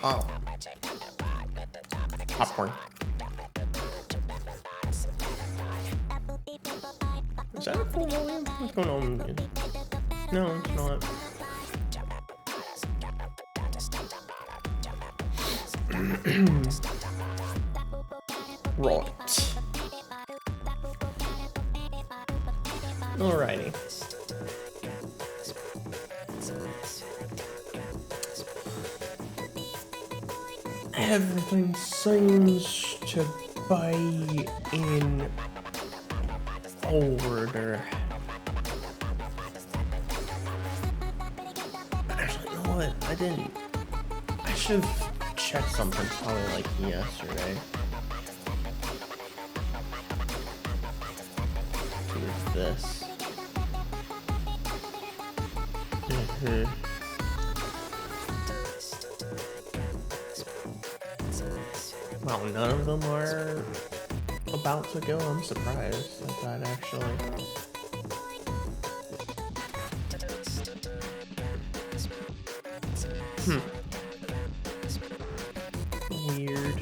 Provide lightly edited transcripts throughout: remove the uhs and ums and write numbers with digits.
Oh. Popcorn. Is that a full volume? What's going on? No, it's not. Right. Alrighty. Everything seems to be in order. Actually, you know what? I should have checked something probably like yesterday. Do this. Wow, none of them are about to go. I'm surprised at that, actually. Weird.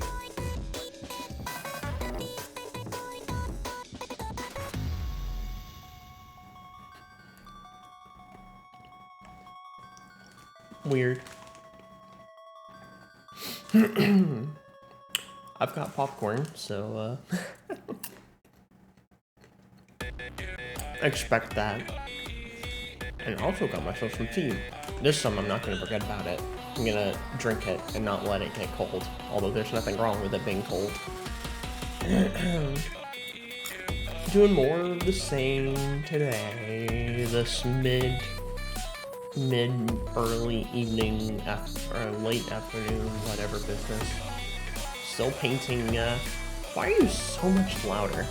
Weird. I've got popcorn, so expect that. And also got myself some tea. This time I'm not gonna forget about it. I'm gonna drink it and not let it get cold. Although there's nothing wrong with it being cold. Doing more of the same today. This mid early evening or late afternoon, whatever business. Still painting. Why are you so much louder?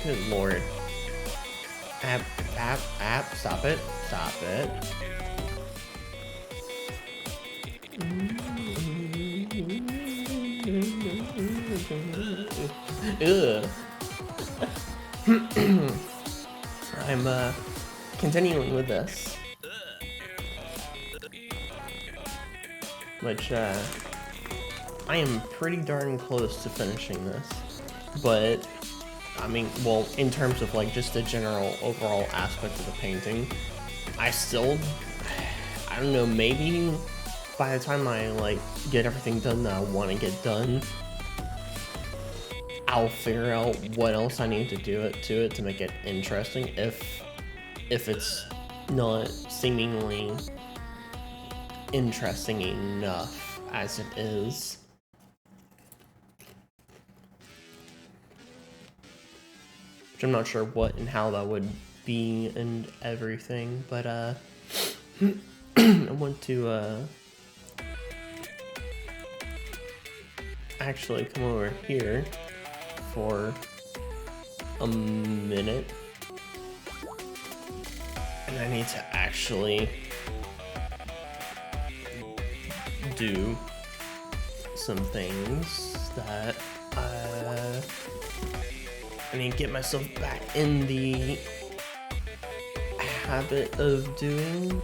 Good lord. App, stop it. Stop it. Ugh. I'm continuing with this. Which I am pretty darn close to finishing this. But I mean, well, in terms of like just the general overall aspect of the painting, I don't know, maybe by the time I like get everything done that I want to get done, I'll figure out what else I need to do to it to make it interesting if it's not seemingly interesting enough as it is. Which I'm not sure what and how that would be and everything, but I want to actually come over here for a minute, and I need to actually do some things that I need to get myself back in the habit of doing.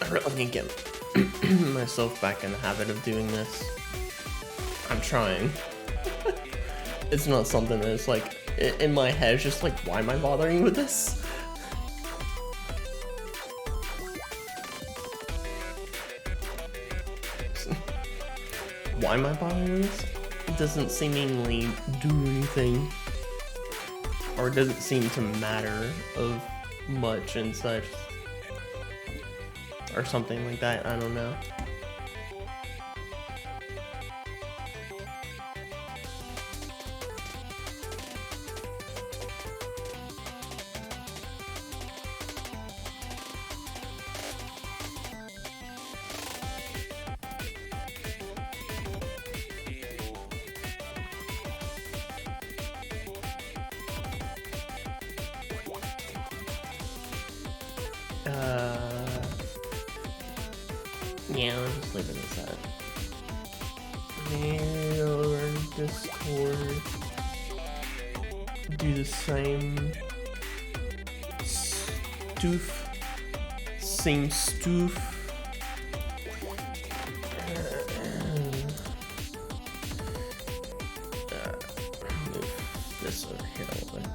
I really need to get myself back in the habit of doing this. I'm trying. It's not something that's like, in my head, it's just like, why am I bothering with this? Why am I bothering with this? It doesn't seemingly do anything. Or it doesn't seem to matter of much and such. Or something like that, I don't know. Yeah, I'll just leave it as that. And over Discord. do the same stoof, same stoof. Move this over here a little bit.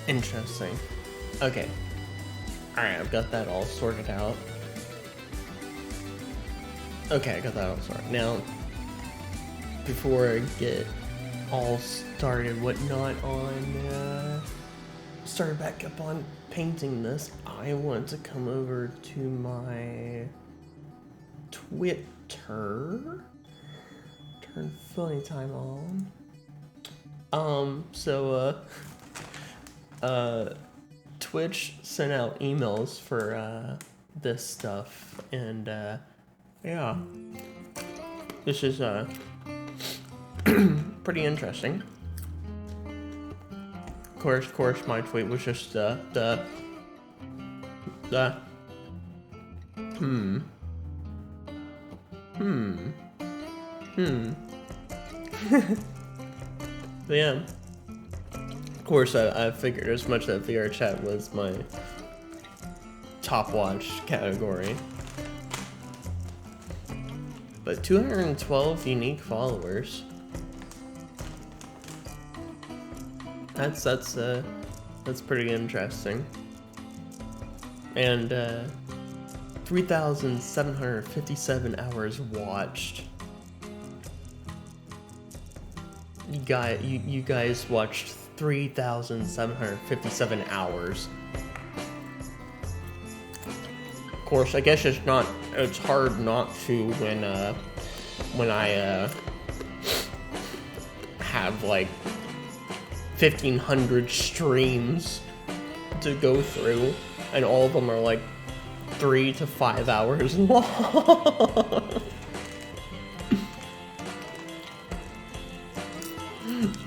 Interesting. Okay. Alright, I've got that all sorted out. Okay, I got that all sorted. Now, before I get all started whatnot on, started back up on painting this, I want to come over to my Twitter. Turn funny time on. Twitch sent out emails for this stuff, and yeah, this is pretty interesting. Of course, my tweet was just But yeah. Of course, I figured as much that VR chat was my top watch category. But 212 unique followers. That's pretty interesting. And 3,757 hours watched. You guys watched 3,757 hours. Of course, I guess it's hard not to when I have like 1,500 streams to go through, and all of them are like 3 to 5 hours long.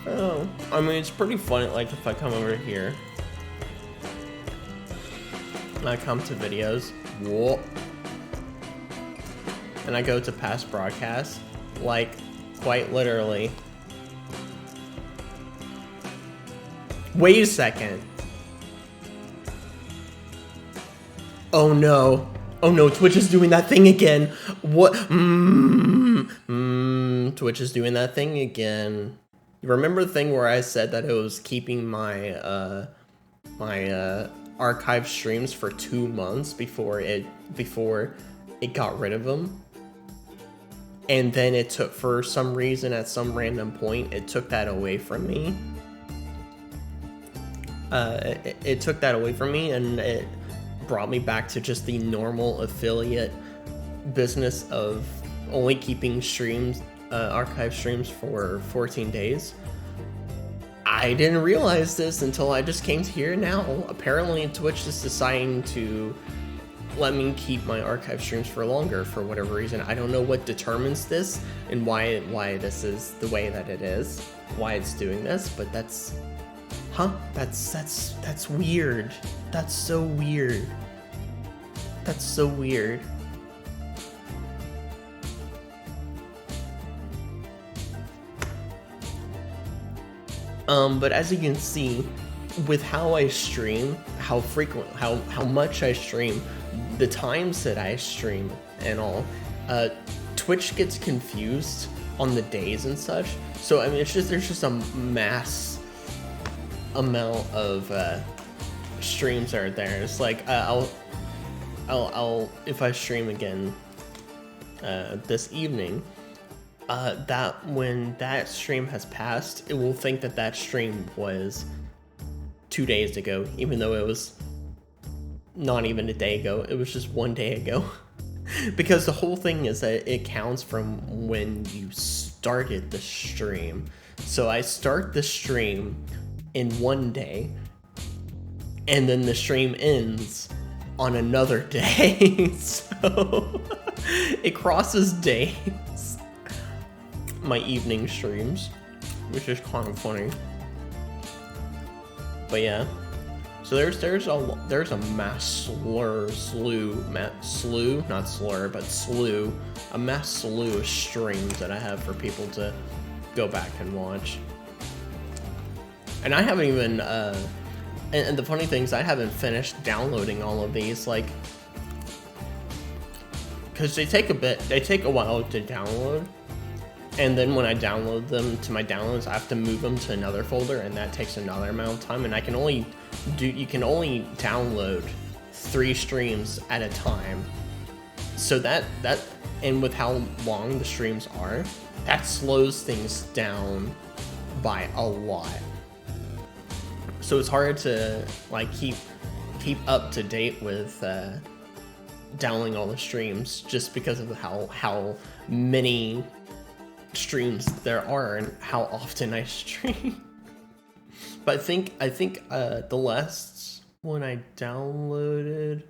Oh, I mean, it's pretty funny, like, if I come over here, and I come to videos, whoa, and I go to past broadcasts, like, quite literally. Wait a second. Oh no. Oh no, Twitch is doing that thing again. What? Twitch is doing that thing again. You remember the thing where I said that it was keeping my archive streams for 2 months before it got rid of them? And then it took, for some reason, at some random point, it took that away from me. It took that away from me, and it brought me back to just the normal affiliate business of only keeping streams, archive streams for 14 days. I didn't realize this until I just came to here now. Apparently Twitch is deciding to let me keep my archive streams for longer for whatever reason. I don't know what determines this and why this is the way that it is, why it's doing this, but that's Huh? That's weird. That's so weird. That's so weird. But as you can see, with how I stream, how much I stream, the times that I stream and all, Twitch gets confused on the days and such. So I mean, there's just a mass amount of streams that are there. It's like I'll if I stream again this evening, that when that stream has passed, it will think that that stream was 2 days ago, even though it was not even a day ago. It was just 1 day ago. Because the whole thing is that it counts from when you started the stream. So I start the stream in 1 day, and then the stream ends on another day. So it crosses days. My evening streams, which is kind of funny. But yeah, so there's a mass slew, a mass slew of streams that I have for people to go back and watch. And I haven't even and the funny thing is I haven't finished downloading all of these, like, because they take a while to download. And then when I download them to my downloads, I have to move them to another folder, and that takes another amount of time. And you can only download 3 streams at a time. So and with how long the streams are, that slows things down by a lot. So it's hard to like keep up to date with downloading all the streams, just because of how many streams there are and how often I stream. But I think the last one I downloaded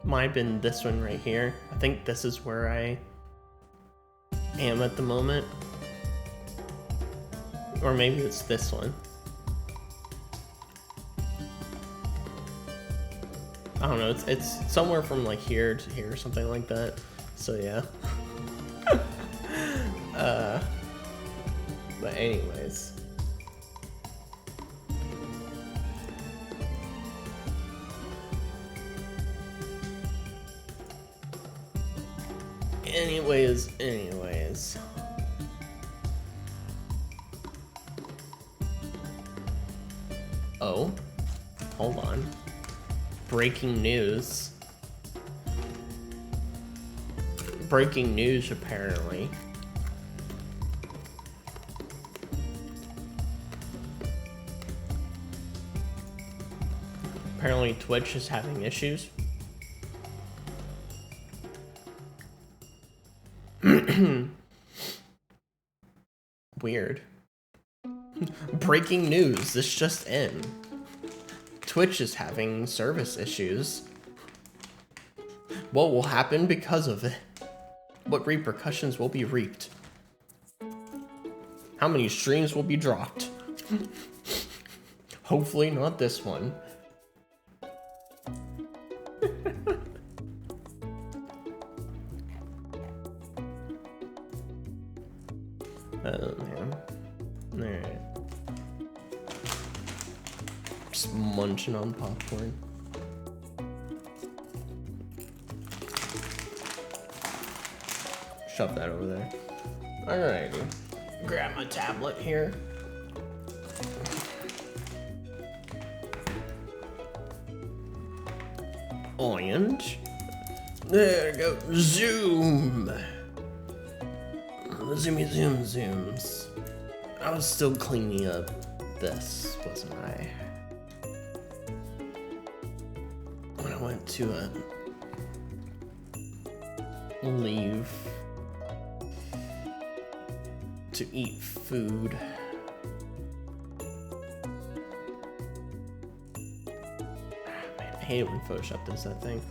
might have been this one right here. I think this is where I am at the moment, or maybe it's this one. I don't know, it's somewhere from like here to here or something like that. So yeah. But anyways. Anyways. Oh, hold on. Breaking news. Breaking news, apparently. Apparently Twitch is having issues. Weird. Breaking news, this just in. Twitch is having service issues. What will happen because of it? What repercussions will be reaped? How many streams will be dropped? Hopefully not this one. Oh man. Alright. Just munching on popcorn. Shove that over there. Alrighty. Grab my tablet here. And there we go. Zoom. Zoomy zoom zooms. I was still cleaning up this, wasn't I? When I went to leave to eat food. Man, I hate it when Photoshop does that thing.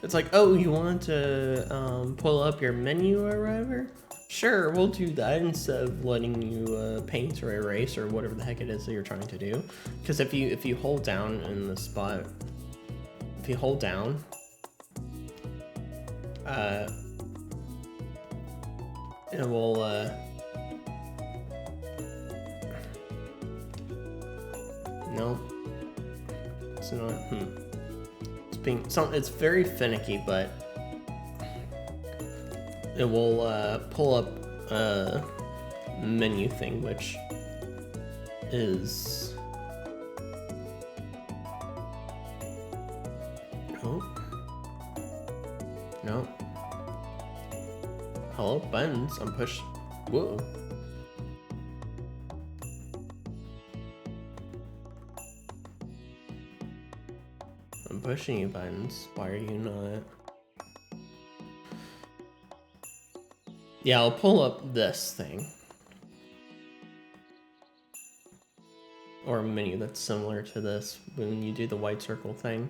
It's like, oh, you want to pull up your menu or whatever? Sure, we'll do that instead of letting you paint or erase or whatever the heck it is that you're trying to do. Because if you hold down in the spot, if you hold down, it will no, it's not. It's very finicky, but it will pull up a menu thing, which is no. Hello, buttons. I'm push. Whoa. I'm pushing you, buttons. Why are you not? Yeah, I'll pull up this thing. Or a menu that's similar to this when you do the white circle thing.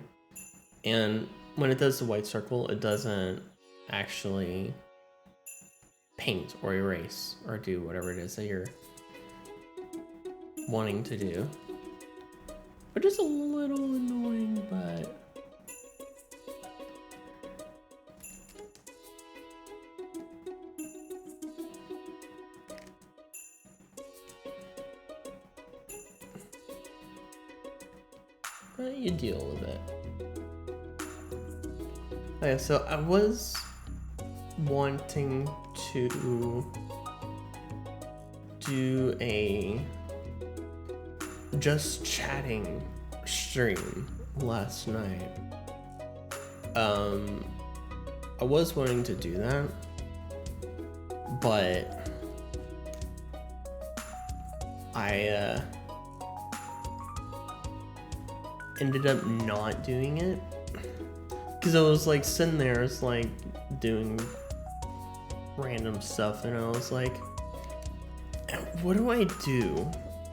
And when it does the white circle, it doesn't actually paint or erase or do whatever it is that you're wanting to do. Which is a little annoying, but you deal with it. Okay, so I was wanting to do a just chatting stream last night. I was wanting to do that, but I ended up not doing it because I was like sitting there, it's like doing random stuff, and I was like, what do I do?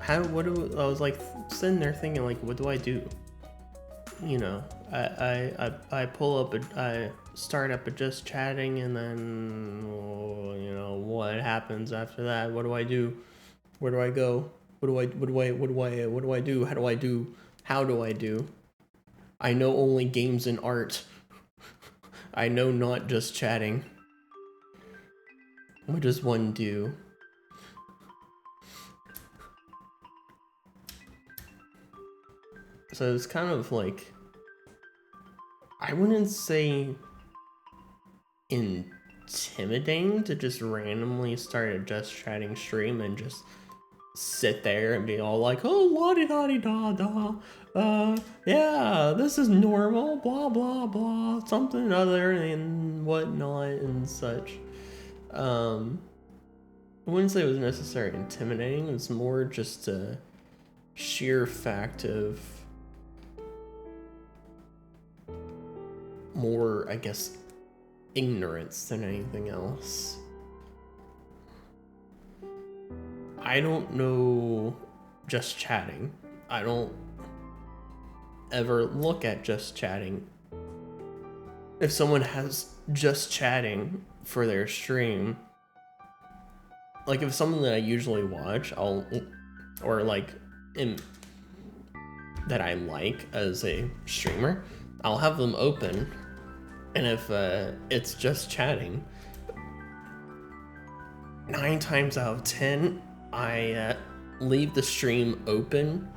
I was like sitting there thinking, like, what do I do? You know, I pull up I start up a just chatting, and then, you know, what happens after that? What do I do? Where do I go? What do I do? How do I do? I know only games and art. I know not just chatting. What does one do? So it's kind of like, I wouldn't say intimidating to just randomly start a just chatting stream and just sit there and be all like, oh, la-di-da-di-da-da, yeah, this is normal, blah, blah, blah, something other and whatnot and such. I wouldn't say it was necessarily intimidating. It was more just a sheer fact of more, I guess, ignorance than anything else. I don't know just chatting. I don't ever look at just chatting. If someone has just chatting for their stream, like if someone that I usually watch, or like that I like as a streamer, I'll have them open, and if it's just chatting, 9 times out of 10, I leave the stream open,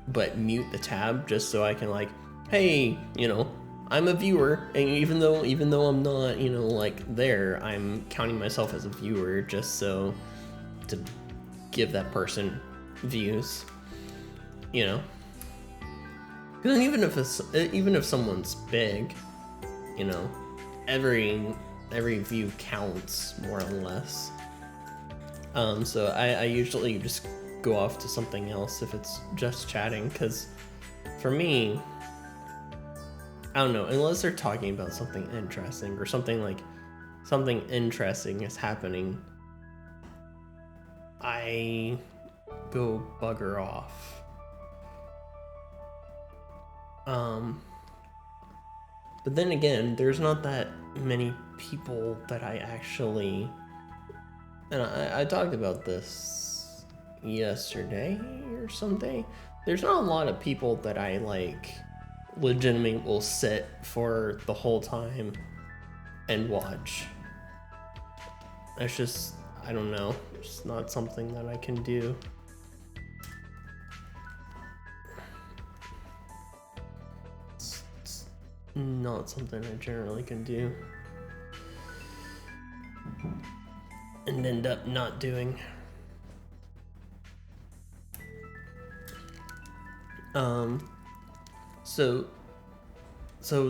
but mute the tab just so I can like, hey, you know, I'm a viewer, and even though I'm not, you know, like there, I'm counting myself as a viewer just so to give that person views, you know. Because even if someone's big, you know, every view counts more or less. So I usually just go off to something else if it's just chatting, because for me, I don't know, unless they're talking about something interesting or something interesting is happening, I go bugger off. But then again, there's not that many people that I actually and I talked about this yesterday or someday. There's not a lot of people that I like legitimately will sit for the whole time and watch. It's just, I don't know, it's not something that I can do. It's not something I generally can do. And end up not doing. So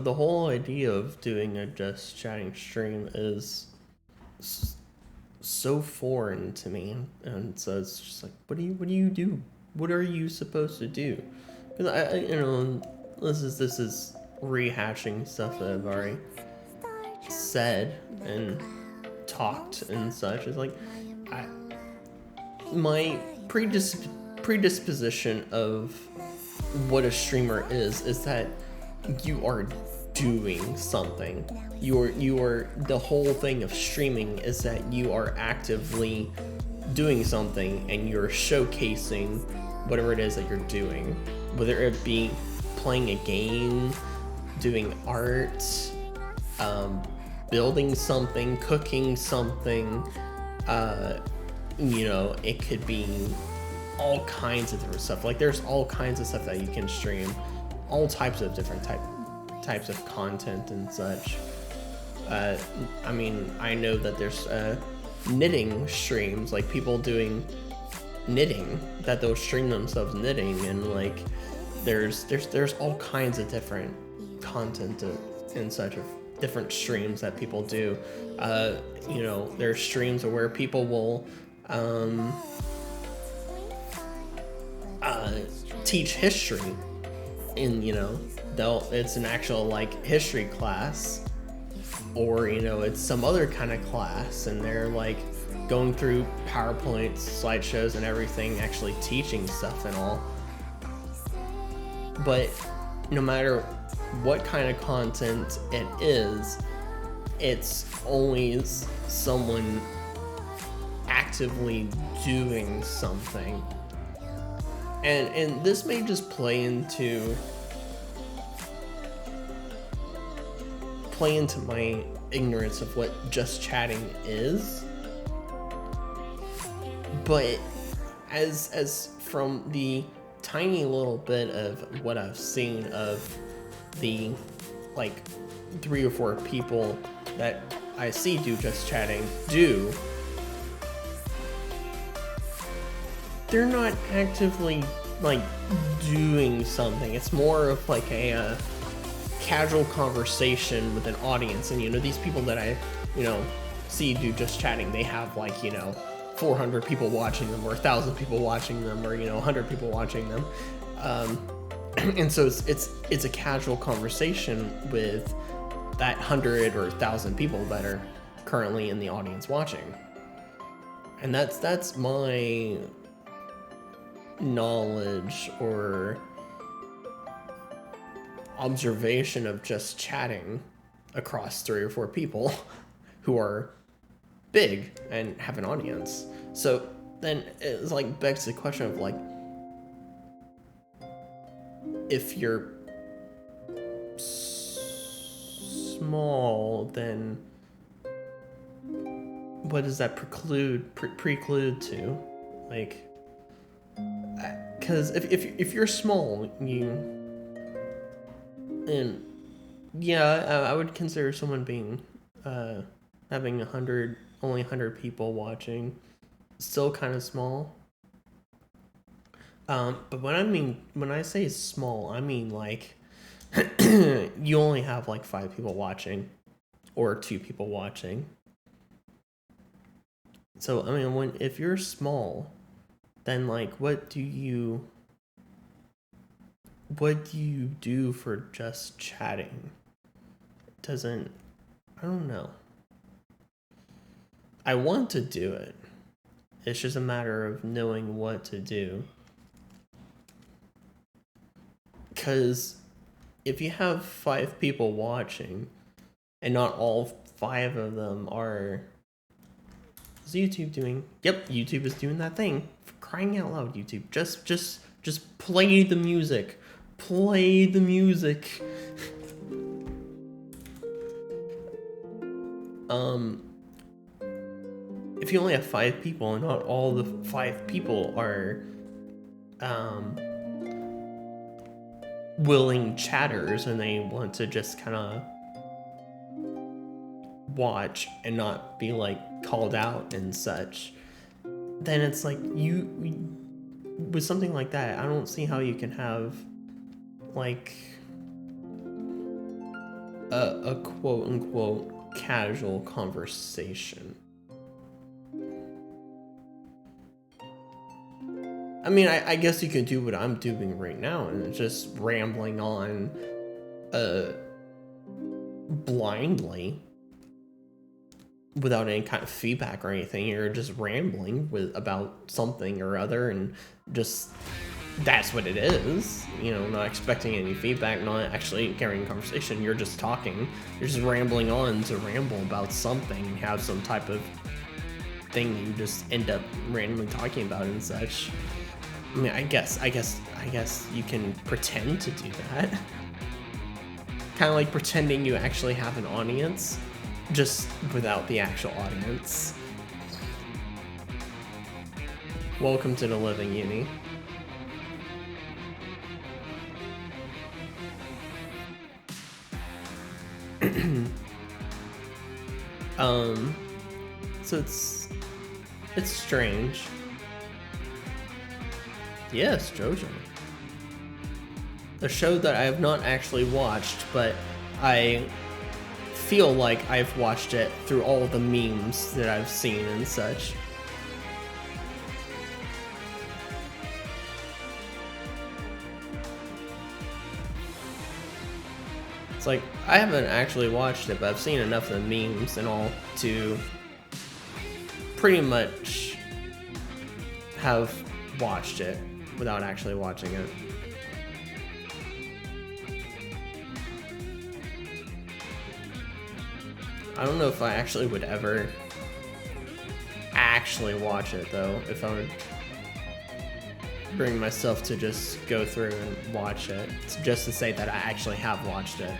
the whole idea of doing a just chatting stream is so foreign to me, and so it's just like, what do you do? What are you supposed to do? Because I you know, this is rehashing stuff that I've already said and talked and such. Is like, my predisposition of what a streamer is that you are doing something. You are the whole thing of streaming is that you are actively doing something and you're showcasing whatever it is that you're doing, whether it be playing a game, doing art, building something, cooking something. It could be all kinds of different stuff. Like, there's all kinds of stuff that you can stream, all types of different types of content and such. I mean, I know that there's knitting streams, like people doing knitting, that they'll stream themselves knitting, and like there's all kinds of different content and such of different streams that people do. There's streams where people will teach history in, it's an actual like history class, or it's some other kind of class, and they're like going through PowerPoints, slideshows and everything, actually teaching stuff and all. But no matter what kind of content it is, it's always someone actively doing something. And this may just play into my ignorance of what just chatting is. But as from the tiny little bit of what I've seen of the like 3 or 4 people that I see do just chatting they're not actively like doing something. It's more of like a casual conversation with an audience. And these people that I see do just chatting, they have like 400 people watching them, or 1,000 people watching them, or 100 people watching them. And so it's a casual conversation with that 100 or 1,000 people that are currently in the audience watching. And that's my knowledge or observation of just chatting across 3 or 4 people who are big and have an audience. So then it's like begs the question of like, if you're small, then what does that preclude to? Like, because if you're small, I would consider someone being having only 100 people watching still kind of small. But when I say small, I mean like you only have like 5 people watching or 2 people watching. So I mean, if you're small, then like what do you do for just chatting? I don't know. I want to do it. It's just a matter of knowing what to do. Because if you have 5 people watching and not all 5 of them are What's YouTube doing? Yep, YouTube is doing that thing. For crying out loud, YouTube. Just play the music. Play the music. If you only have 5 people and not all the 5 people are willing chatters and they want to just kind of watch and not be like called out and such, then it's like with something like that, I don't see how you can have like a quote unquote casual conversation. I mean, I guess you can do what I'm doing right now and just rambling on blindly without any kind of feedback or anything. You're just rambling about something or other, and just that's what it is. You know, not expecting any feedback, not actually carrying a conversation. You're just talking. You're just rambling on to ramble about something and have some type of thing that you just end up randomly talking about and such. I mean, I guess you can pretend to do that. Kind of like pretending you actually have an audience, just without the actual audience. Welcome to the Living Uni. So it's strange. Yes, JoJo. A show that I have not actually watched, but I feel like I've watched it through all the memes that I've seen and such. It's like, I haven't actually watched it, but I've seen enough of the memes and all to pretty much have watched it without actually watching it. I don't know if I actually would ever actually watch it though, if I would bring myself to just go through and watch it, just to say that I actually have watched it.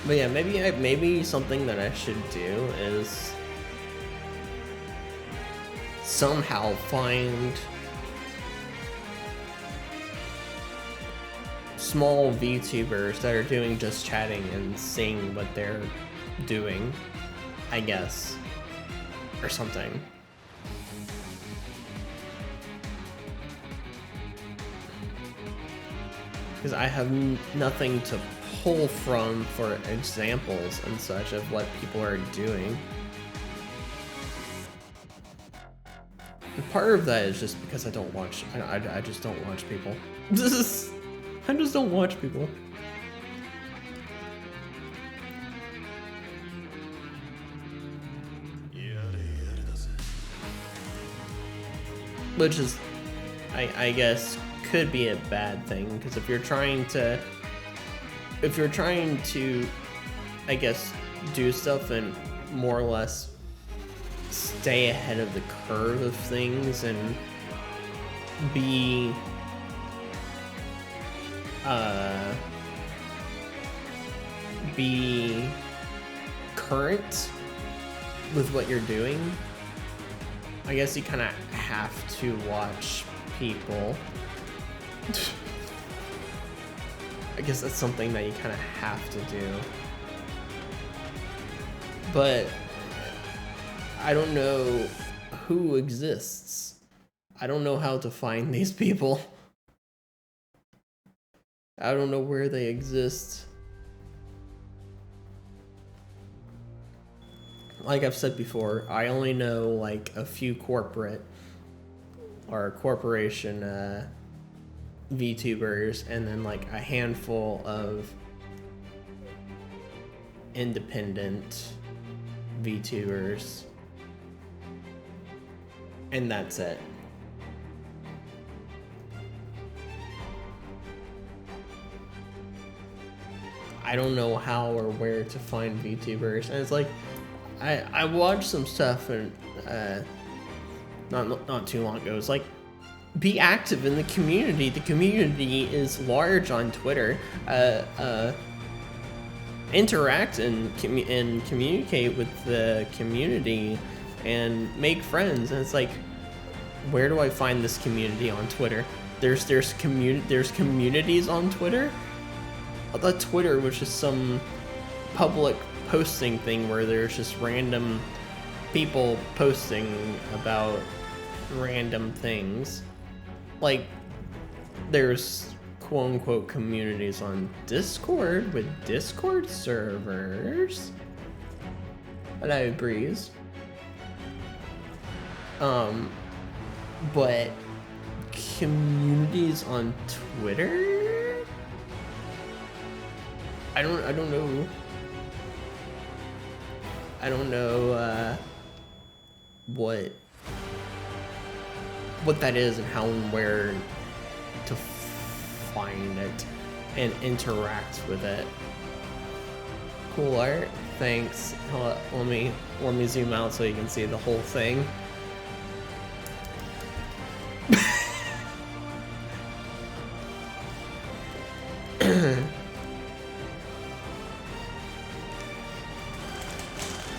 But yeah, maybe something that I should do is somehow find small VTubers that are doing just chatting and seeing what they're doing, I guess, or something. Because I have nothing to pull from for examples and such of what people are doing. And part of that is just because I don't watch, I just don't watch people. I just don't watch people. Which is, I guess, could be a bad thing, because if you're trying to, I guess, do stuff and more or less stay ahead of the curve of things and be current with what you're doing, I guess you kind of have to watch people. I guess that's something that you kind of have to do. But I don't know who exists. I don't know how to find these people. I don't know where they exist. Like I've said before, I only know like a few corporate or corporation VTubers, and then like a handful of independent VTubers, and that's it. I don't know how or where to find VTubers, and it's like I watched some stuff and not too long ago. It's like, be active in the community. The community is large on Twitter. Interact and communicate with the community and make friends. And it's like, where do I find this community on Twitter? There's communities on Twitter. I thought Twitter was just some public posting thing where there's just random people posting about random things. Like, there's quote-unquote communities on Discord with Discord servers. Hello, Breeze. But communities on Twitter? I don't know. I don't know what that is and how and where to find it and interact with it. Cool art, thanks. Let me zoom out so you can see the whole thing.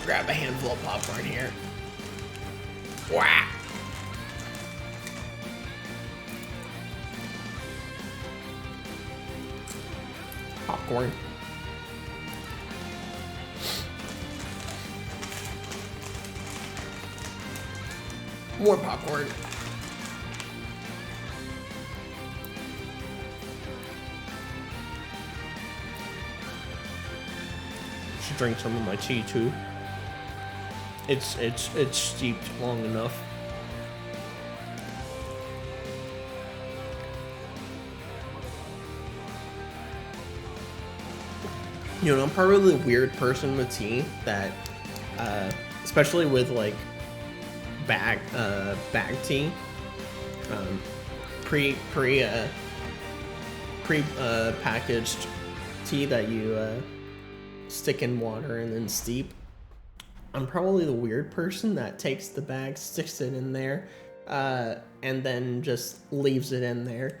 Grab a handful of popcorn here. Wah! Popcorn. More popcorn. Should drink some of my tea too. It's steeped long enough. You know, I'm probably the weird person with tea that, especially with like bag tea, packaged tea that you stick in water and then steep. I'm probably the weird person that takes the bag, sticks it in there, and then just leaves it in there.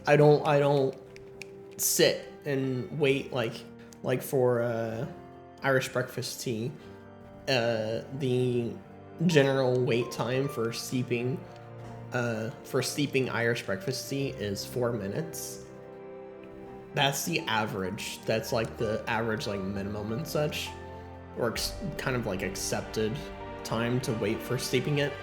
I don't sit and wait like for Irish breakfast tea. The general wait time for steeping Irish breakfast tea is 4 minutes. That's the average. That's like the average like minimum and such, or kind of like accepted time to wait for steeping it.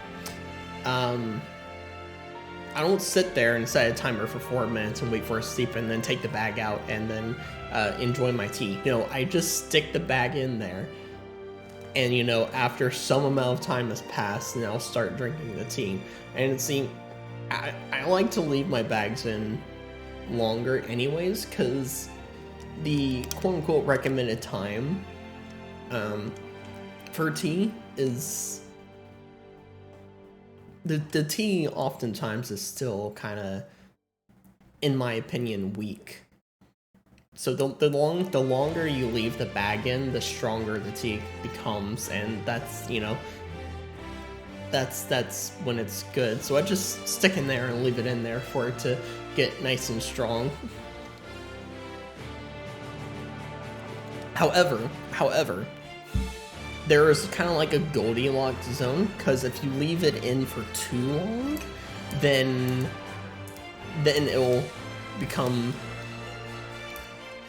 I don't sit there and set a timer for 4 minutes and wait for it to steep and then take the bag out and then enjoy my tea. You know, I just stick the bag in there, and you know, after some amount of time has passed, then I'll start drinking the tea. And see, I like to leave my bags in longer anyways, because the quote-unquote recommended time for tea is the tea oftentimes is still kind of, in my opinion, weak. So the longer you leave the bag in, the stronger the tea becomes, and that's, you know, that's when it's good. So I just stick in there and leave it in there for it to get nice and strong. However, there is kind of like a Goldilocks zone, because if you leave it in for too long, then it will become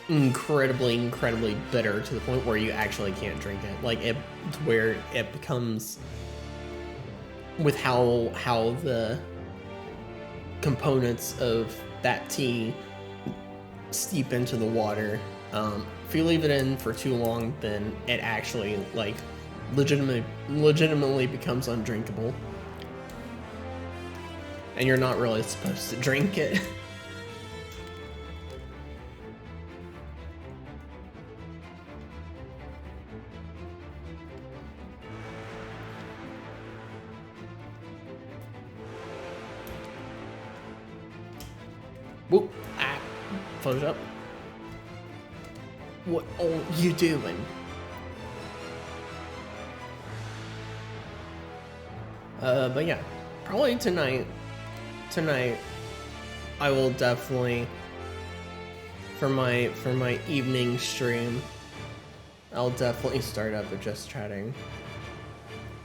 incredibly bitter to the point where you actually can't drink it. Like it, to where it becomes, with how the components of that tea steep into the water. If you leave it in for too long, then it actually like legitimately becomes undrinkable, and you're not really supposed to drink it. Whoop, close up. What are you doing? But yeah, probably tonight, I will definitely, for my evening stream, I'll definitely start up a Just Chatting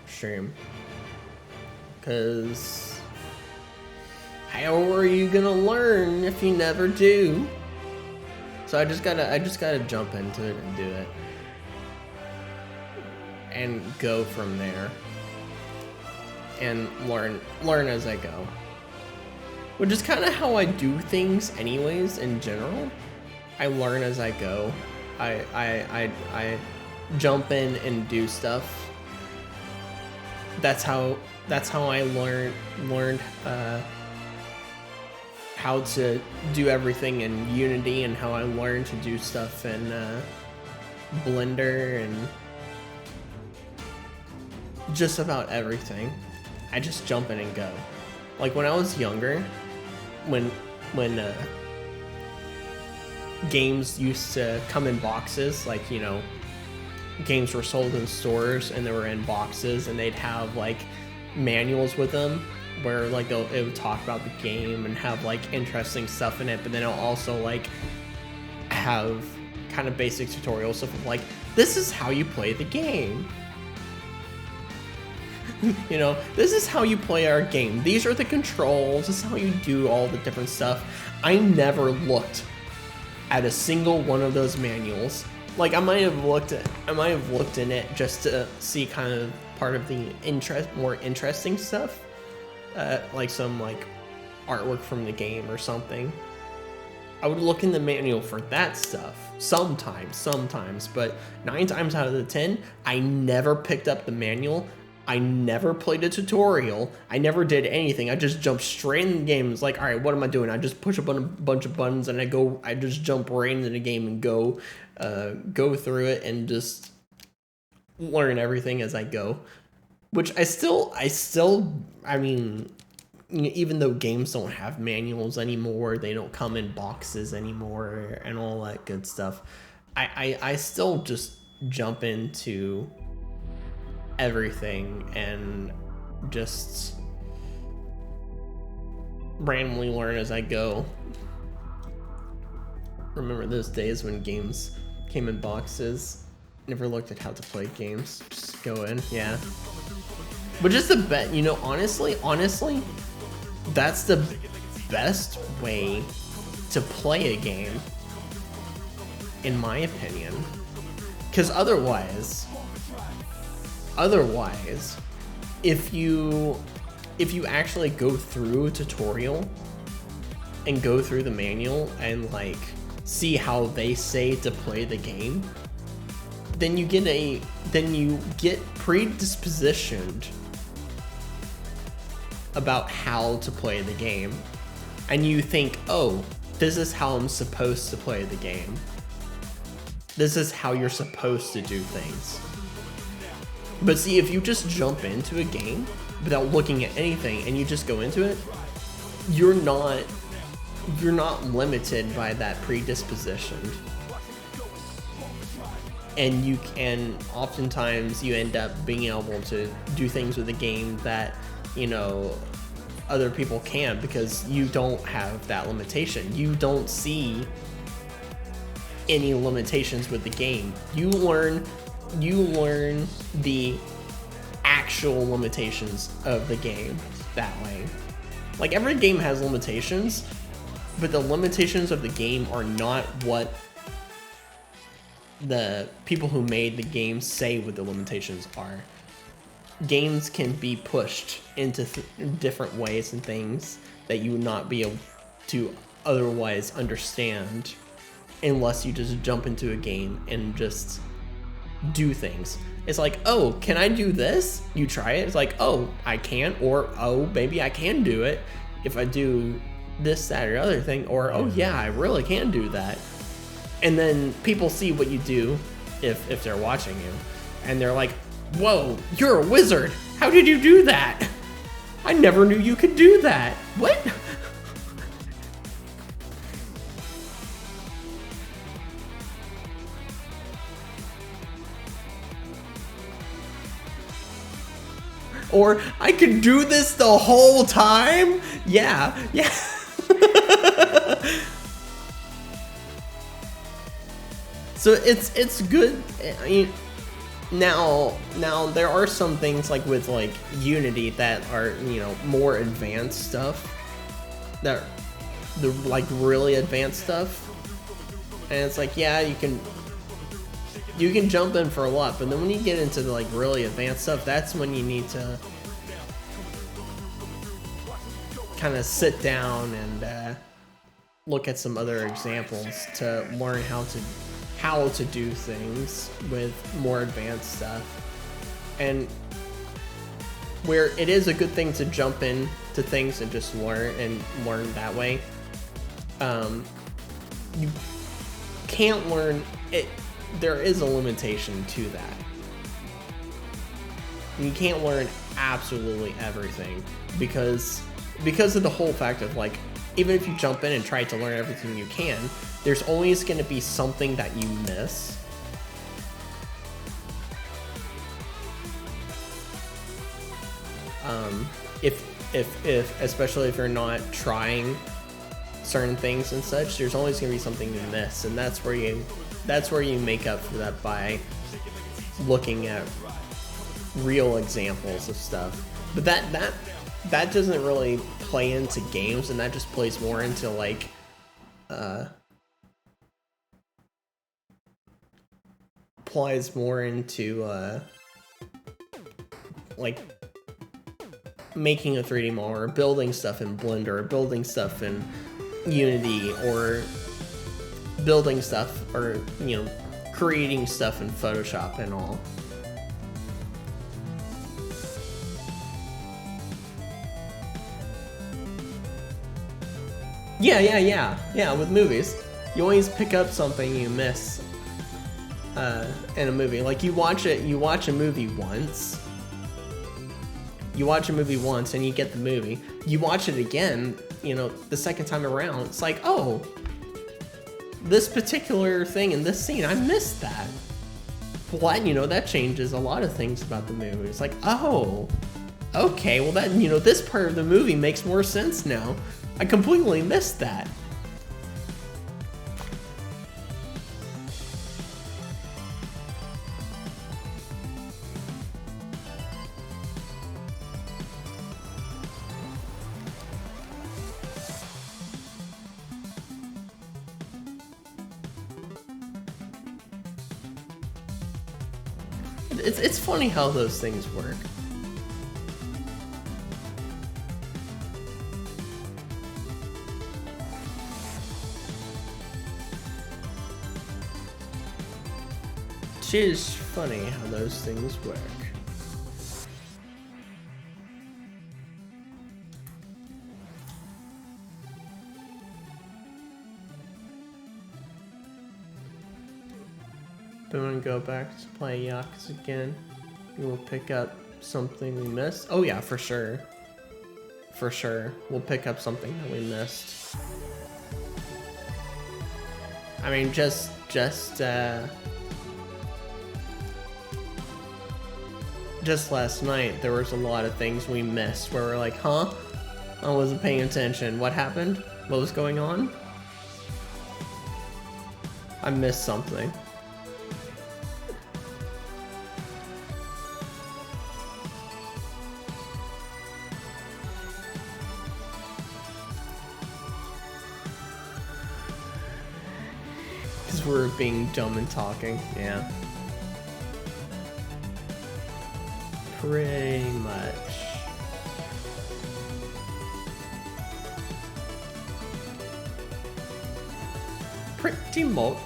stream. Cause how are you gonna learn if you never do? So I just gotta jump into it and do it. And go from there. And learn as I go. Which is kind of how I do things anyways in general. I learn as I go. I jump in and do stuff. That's how I learned how to do everything in Unity, and how I learned to do stuff in Blender, and just about everything. I just jump in and go. Like when I was younger, when games used to come in boxes, like, you know, games were sold in stores and they were in boxes, and they'd have like manuals with them where like it would talk about the game and have like interesting stuff in it, but then it'll also like have kind of basic tutorial stuff of like, this is how you play the game. You know, this is how you play our game. These are the controls. This is how you do all the different stuff. I never looked at a single one of those manuals. Like I might have looked in it just to see kind of part of the more interesting stuff, like some like artwork from the game or something. I would look in the manual for that stuff sometimes, but 9 times out of the 10, I never picked up the manual. I never played a tutorial. I never did anything. I just jumped straight in the game. It's like, all right, what am I doing? I just push a bunch of buttons and I just jump right into the game and go through it and just learn everything as I go. Which I mean, even though games don't have manuals anymore, they don't come in boxes anymore and all that good stuff, I still just jump into everything and just randomly learn as I go. Remember those days when games came in boxes? Never looked at how to play games. Just go in, yeah. But just the bet, you know, honestly, that's the best way to play a game, in my opinion. Because otherwise, if you actually go through a tutorial and go through the manual and like see how they say to play the game, then you get predispositioned about how to play the game, and you think, oh, this is how I'm supposed to play the game. This is how you're supposed to do things. But see, if you just jump into a game without looking at anything and you just go into it, you're not limited by that predisposition. And oftentimes you end up being able to do things with the game that, you know, other people can't, because you don't have that limitation. You don't see any limitations with the game. You learn the actual limitations of the game that way. Like, every game has limitations, but the limitations of the game are not what the people who made the game say what the limitations are. Games can be pushed into different ways and things that you would not be able to otherwise understand unless you just jump into a game and just do things. It's like, oh, can I do this? You try it. It's like, oh, I can't, or oh, maybe I can do it if I do this, that, or other thing, or oh yeah, I really can do that. And then people see what you do if they're watching you, and they're like, whoa, you're a wizard. How did you do that? I never knew you could do that. What? Or I could do this the whole time? Yeah, yeah. So it's good. I mean, now there are some things like with like Unity that are, you know, more advanced stuff. That the like really advanced stuff. And it's like, yeah, you can jump in for a lot, but then when you get into the like really advanced stuff, that's when you need to kind of sit down and look at some other examples to learn how to do things with more advanced stuff. And where it is a good thing to jump in to things and just learn that way. You can't learn it. There is a limitation to that. You can't learn absolutely everything because of the whole fact of like, even if you jump in and try to learn everything you can, there's always going to be something that you miss. If especially if you're not trying certain things and such, there's always going to be something you miss, and that's where you make up for that by looking at real examples of stuff. But that doesn't really play into games, and that just plays more into like applies more into like making a 3D model or building stuff in Blender or building stuff in Unity or building stuff or, you know, creating stuff in Photoshop and all. Yeah, with movies. You always pick up something you miss in a movie. Like you watch a movie once. You watch a movie once and you get the movie. You watch it again, you know, the second time around. It's like, oh, this particular thing in this scene, I missed that. What? You know, that changes a lot of things about the movie. It's like, oh, okay, well that, you know, this part of the movie makes more sense now. I completely missed that. It's funny how those things work. It is funny how those things work. But when we go back to play Yakuza again, we will pick up something we missed. Oh yeah, for sure. For sure. We'll pick up something that we missed. I mean, just last night, there was a lot of things we missed where we're like, huh? I wasn't paying attention. What happened? What was going on? I missed something. Because we're being dumb and talking, yeah. Pretty much. Pretty much.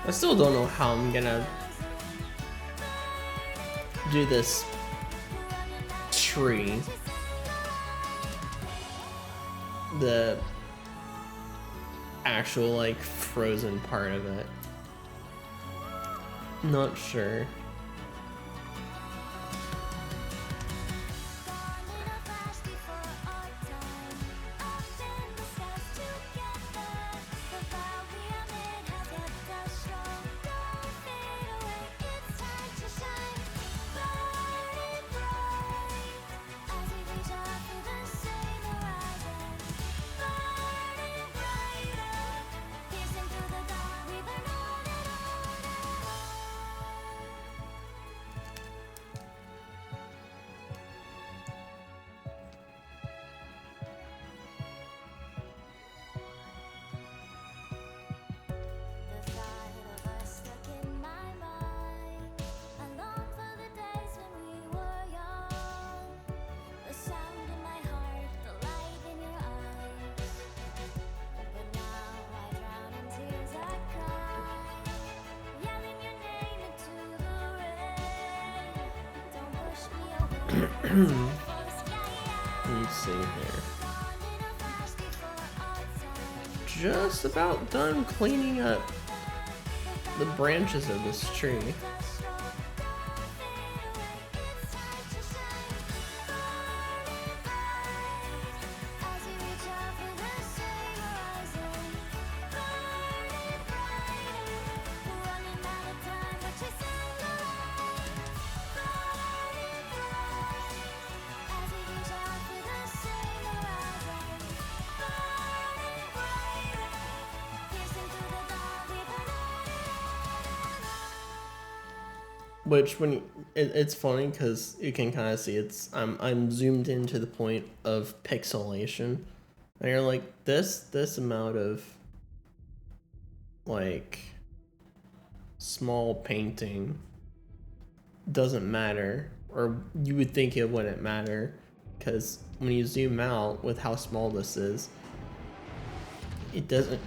I still don't know how I'm gonna do this tree. The actual, like, frozen part of it. Not sure. Let's see here. Just about done cleaning up the branches of this tree. Which when you, it's funny because you can kind of see I'm zoomed in to the point of pixelation, and you're like this amount of like small painting doesn't matter, or you would think it wouldn't matter, because when you zoom out with how small this is, it doesn't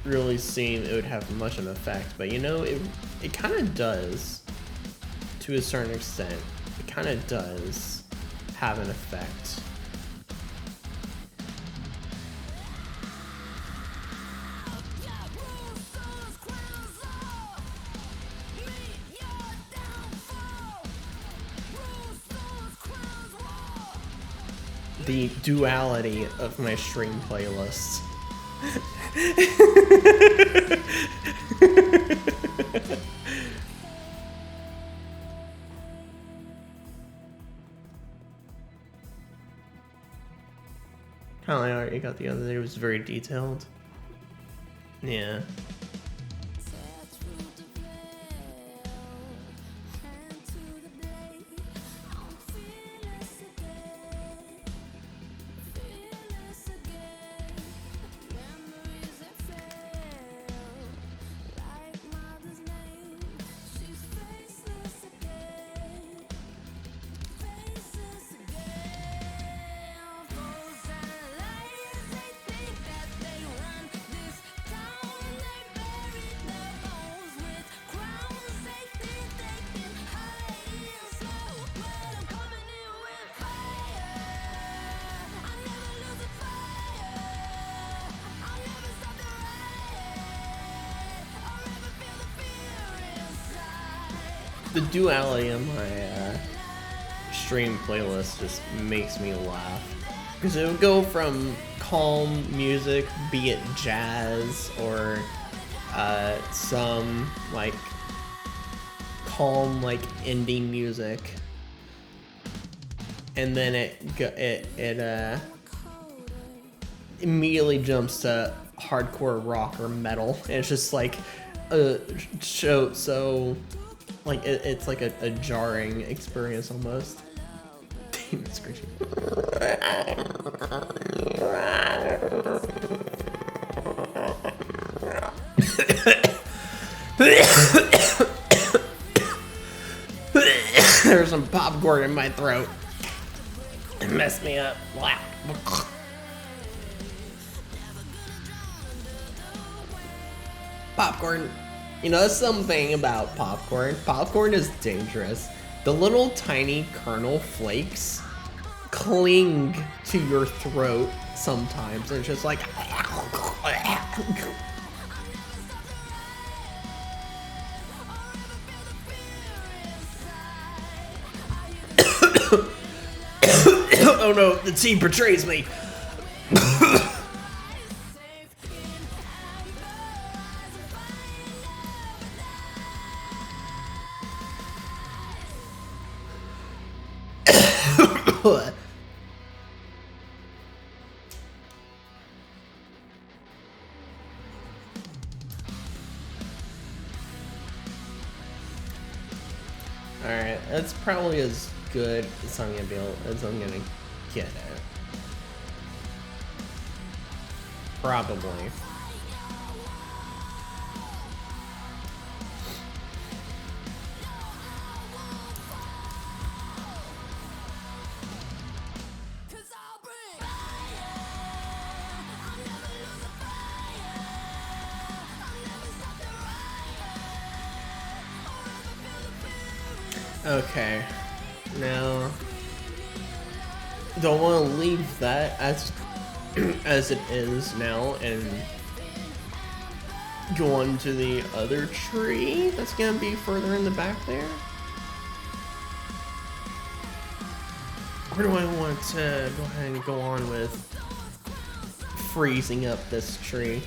really seem it would have much of an effect. But you know, it kind of does to a certain extent. It kind of does have an effect. The duality of my stream playlists. Kind of like art you got the other day, it was very detailed. Yeah. The duality of my stream playlist just makes me laugh, because it would go from calm music, be it jazz or some like calm like indie music, and then it immediately jumps to hardcore rock or metal, and it's just like so like it's like a jarring experience almost. Damn, it's screeching. There's some popcorn in my throat. It messed me up. Wow. Popcorn. You know, that's something about popcorn. Popcorn is dangerous. The little tiny kernel flakes cling to your throat sometimes, and it's just like... Oh no, the tea betrays me. Alright, that's probably as good as I'm gonna get it. Probably. Okay, now don't want to leave that as it is now and go on to the other tree that's gonna be further in the back there. Or do I want to go ahead and go on with freezing up this tree?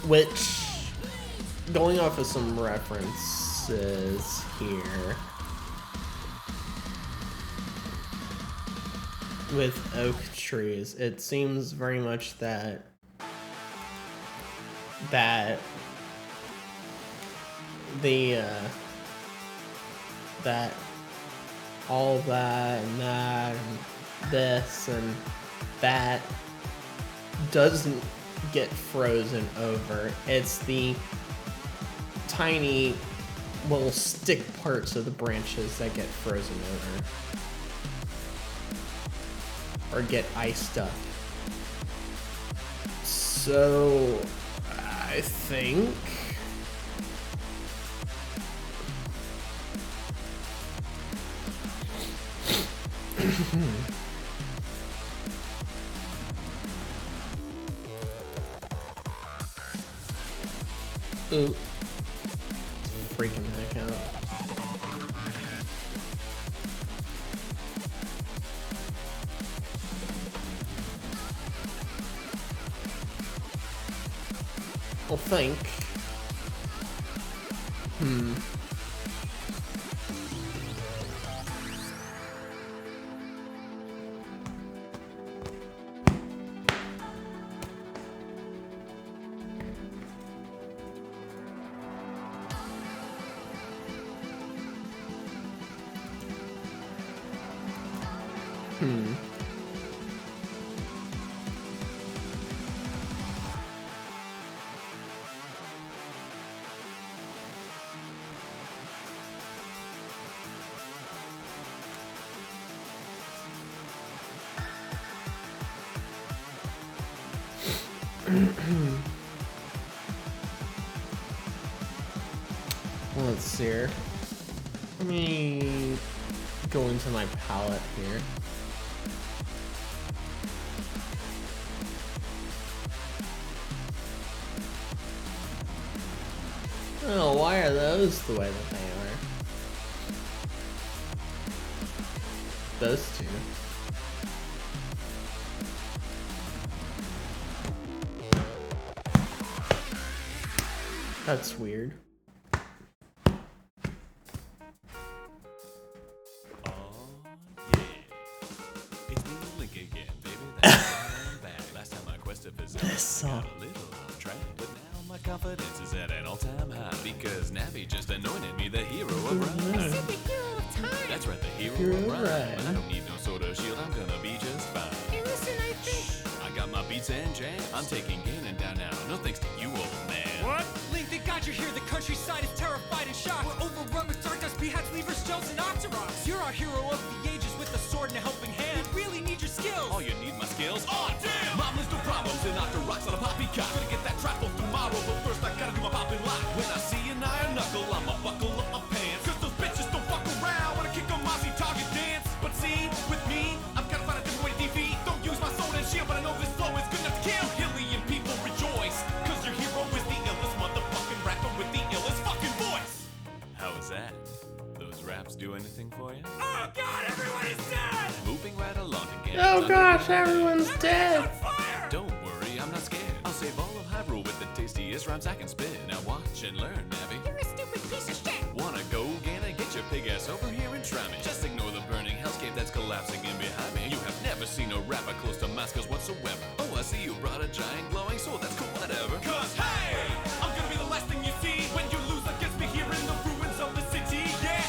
Which, going off of some references here, with oak trees, it seems very much that the that all that and that and this and that doesn't get frozen over. It's the tiny little stick parts of the branches that get frozen over or get iced up. So I think ooh, freaking heck out. I'll think. Let's see here. Let me go into my palette here. Oh, why are those the way that they are? Those two. That's weird. This song. Confidence is at an all-time high because Navi just anointed me the hero of Rhyme. That's right, the hero of Rhyme. I don't need no sort of shield, I'm gonna be just fine. Hey, listen, I think... I got my beats and jams. I'm taking Ganon down now. No thanks to you, old man. What? Link, thank God you're here. The countryside is terrified and shocked. We're overrun with Stardust, Beehats, Leavers, Shells, and Octoroks. You're our hero of the ages with a sword and a helping hand. We really need your skills. All you need my skill raps do anything for you? Oh God, everyone is dead! Moving right along again. Oh gosh, everyone's dead. Fire! Don't worry, I'm not scared. I'll save all of Hyrule with the tastiest rhymes I can spit. Now watch and learn, Navi. You're a stupid piece of shit. Wanna go, Ganon? Get your pig ass over here and try me. Just ignore the burning hellscape that's collapsing in behind me. You have never seen a rapper close to my skills whatsoever. Oh, I see you brought a giant glowing sword. That's cool, whatever. Cause hey, I'm gonna be the last thing you see when you lose against me here in the ruins of the city. Yeah,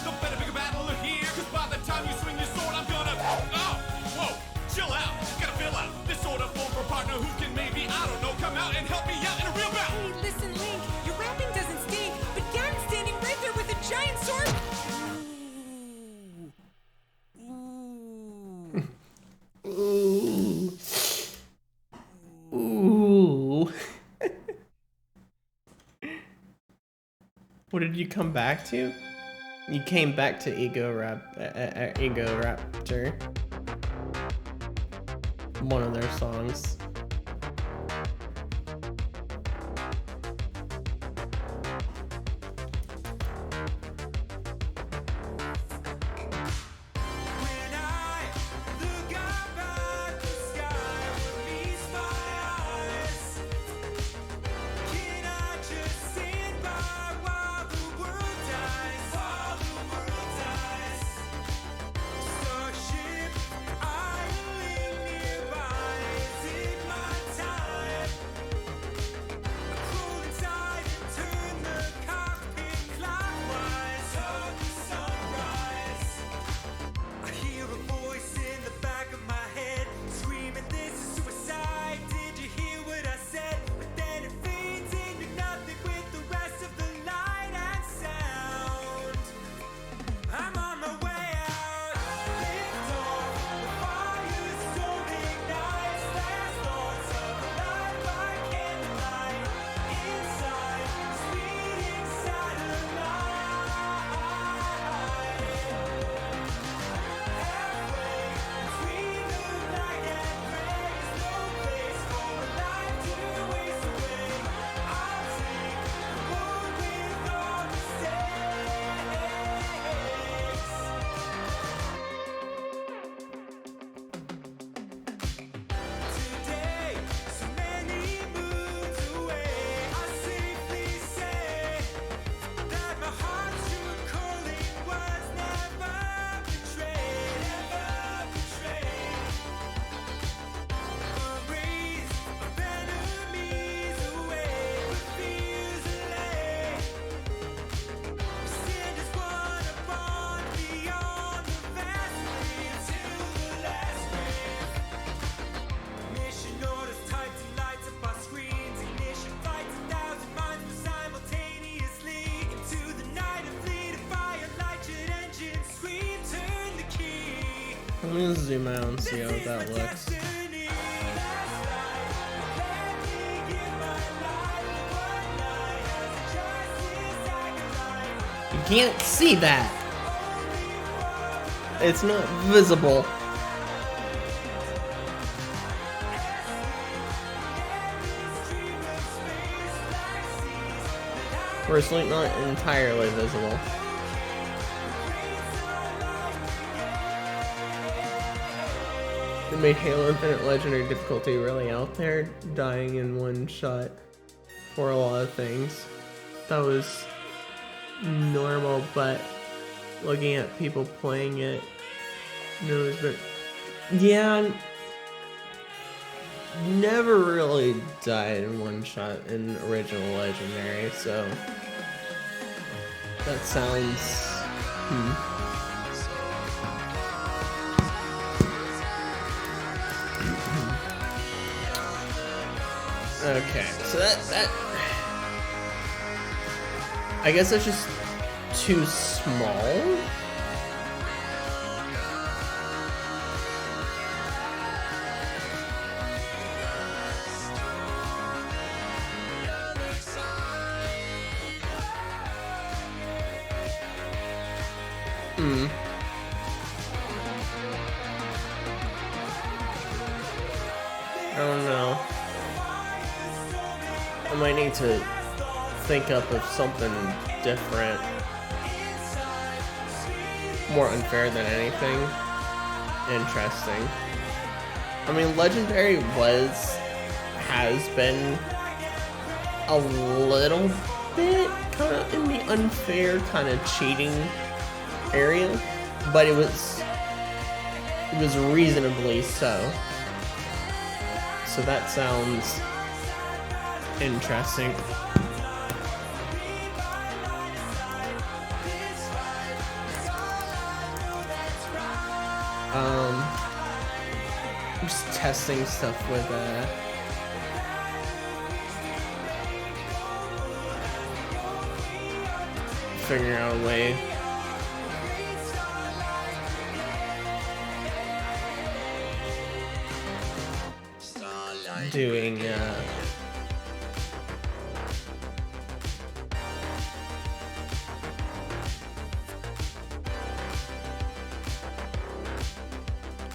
no better pick a battle here. Cause by the time you swing your sword, I'm gonna. Oh, whoa, chill out. Gotta fill out this sort of form for a partner who can maybe, I don't know, come out and help me out in a real battle. Hey, listen, Link. Your rapping doesn't stink, but Ganon's standing right there with a giant sword. Ooh. Ooh. What did you come back to? You came back to Ego Raptor. One of their songs. When I look up at the sky, what meets my eyes? Can I just stand by while the world dies? While the world dies. Starship idling nearby, is it my time? I crawl inside and turn the cockpit clockwise of the sunrise. I hear a voice in the back of my head screaming, this is suicide. Did you hear what I said? But then it fades into nothing with the rest of the light and sound. I'm on my way out. Lift off, the fire still ignites. Last thoughts of a life by candlelight. Inside, speeding satellite. Halfway between the black and gray is no place for a life to waste away. I'll take the road with all Today, so many moons away, I safely say that my heart's true calling was never betrayed, never betrayed. Erased of enemies away, with fears allay. We stand as one upon beyond the vast grave till the last grave. Mission orders typed in lights up our screens. Ignition fights 1,000 minds move simultaneously into the night. A fleet of firelight jet engines scream, turn the key. Let me zoom out and see how that looks. Destiny. Last night, let me give my life one night as a justice acolyte. You can't see that. It's not visible. Personally, not entirely visible. They made Halo Infinite Legendary difficulty really out there, dying in one shot for a lot of things. That was normal, but looking at people playing it, knows that yeah, never really died in one shot in original Legendary, so that sounds okay, so that I guess that's just too small. I don't know. I might need to think up of something different. more unfair than anything. Interesting. I mean, Legendary has been a little bit kind of in the unfair, kind of cheating area, but it was reasonably so. So that sounds interesting. Just testing stuff with figuring out a way. Doing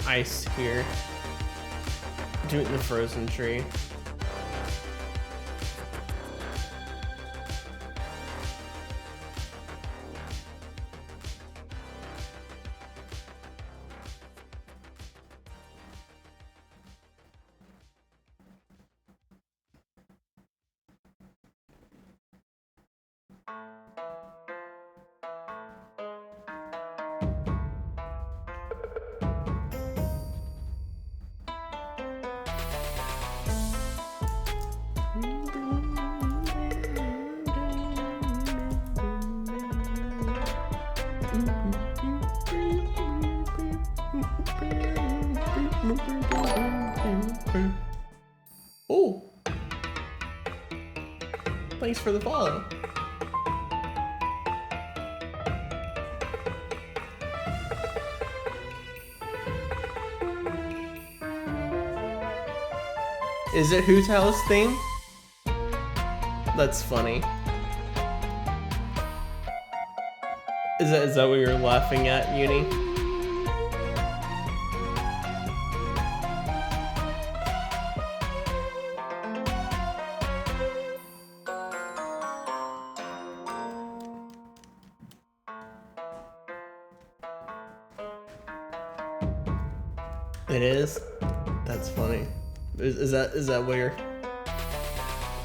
ice here. Do it in the frozen tree. Oh! Thanks for the follow. Is it Hu Tao's theme? That's funny. Is that what you're laughing at, Uni? It is? That's funny. Is that where you're...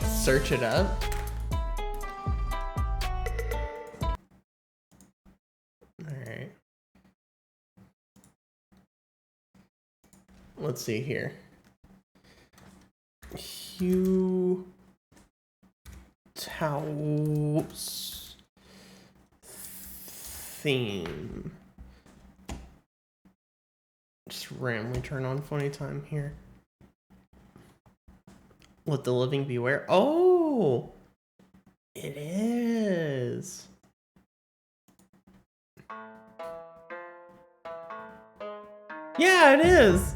Search it up? Alright. Let's see here. Hu Tao's theme. Just randomly turn on funny time here. Let the living beware. Oh, it is. Yeah, it is.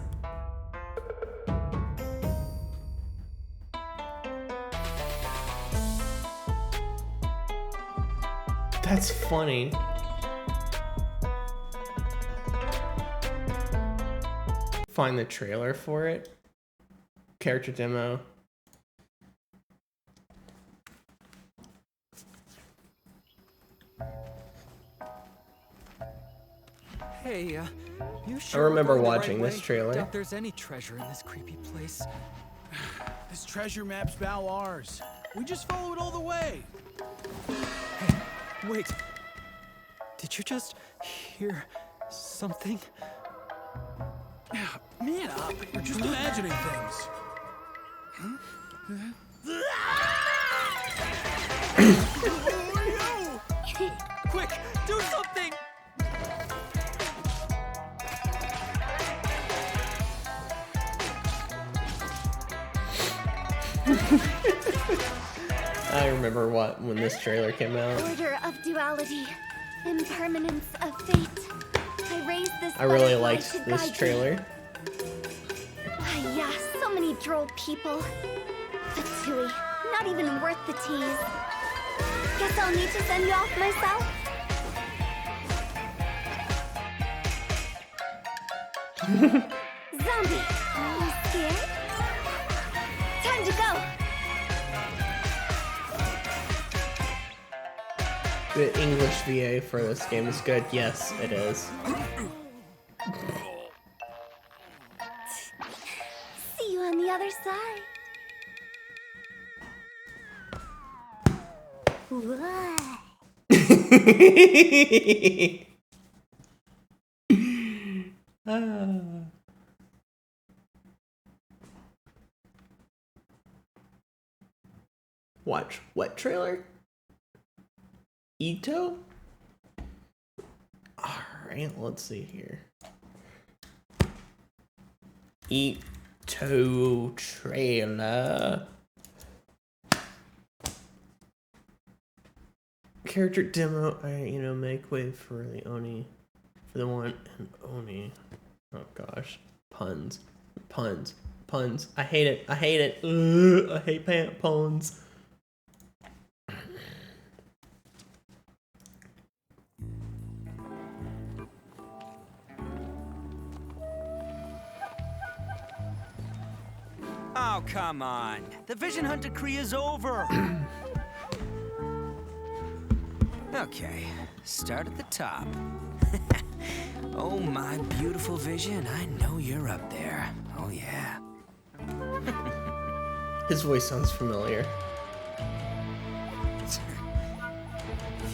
That's funny. Find the trailer for it. Character demo. Hey, you sure I remember we're going the watching right this way? trailer. Doubt there's any treasure in this creepy place. This treasure map's bow ours. We just follow it all the way. Hey, wait. Did you just hear something? Man up. You're just imagining things. Who are you? Quick, do something! I remember when this trailer came out. Order of duality, impermanence of fate. I raised this. I really butterfly liked to this guide me. trailer. Yeah, so many droll people. But Tui, not even worth the tease. Guess I'll need to send you off myself. Zombie, are you scared? Time to go. The English VA for this game is good. Yes, it is. See you on the other side. What? Watch what trailer? Ito? Alright, let's see here. Ito trailer. Character demo. Make way for the Oni. For the one and Oni. Oh gosh. Puns. I hate it. I hate puns. Oh, come on. The Vision Hunt decree is over. Okay, start at the top. Oh, my beautiful Vision, I know you're up there. Oh, yeah. His voice sounds familiar. If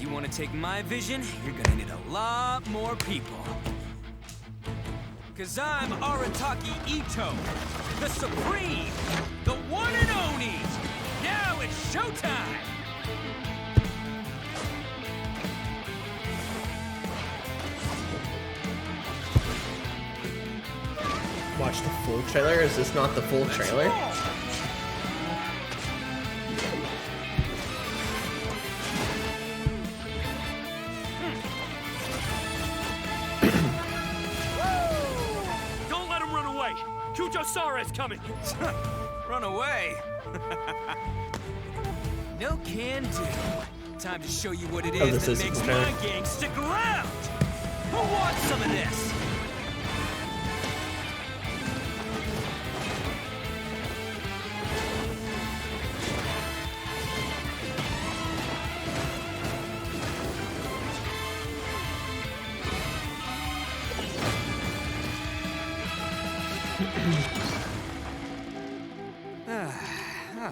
you want to take my Vision, you're gonna need a lot more people. Cause I'm Arataki Ito, the Supreme, the one and only. Now it's showtime! Watch the full trailer? Is this not the full trailer? Don't let him run away! Kujo-Sara is coming! Run away? No can do. Time to show you what it is this that is makes the my trailer. gang stick around! Who wants some of this?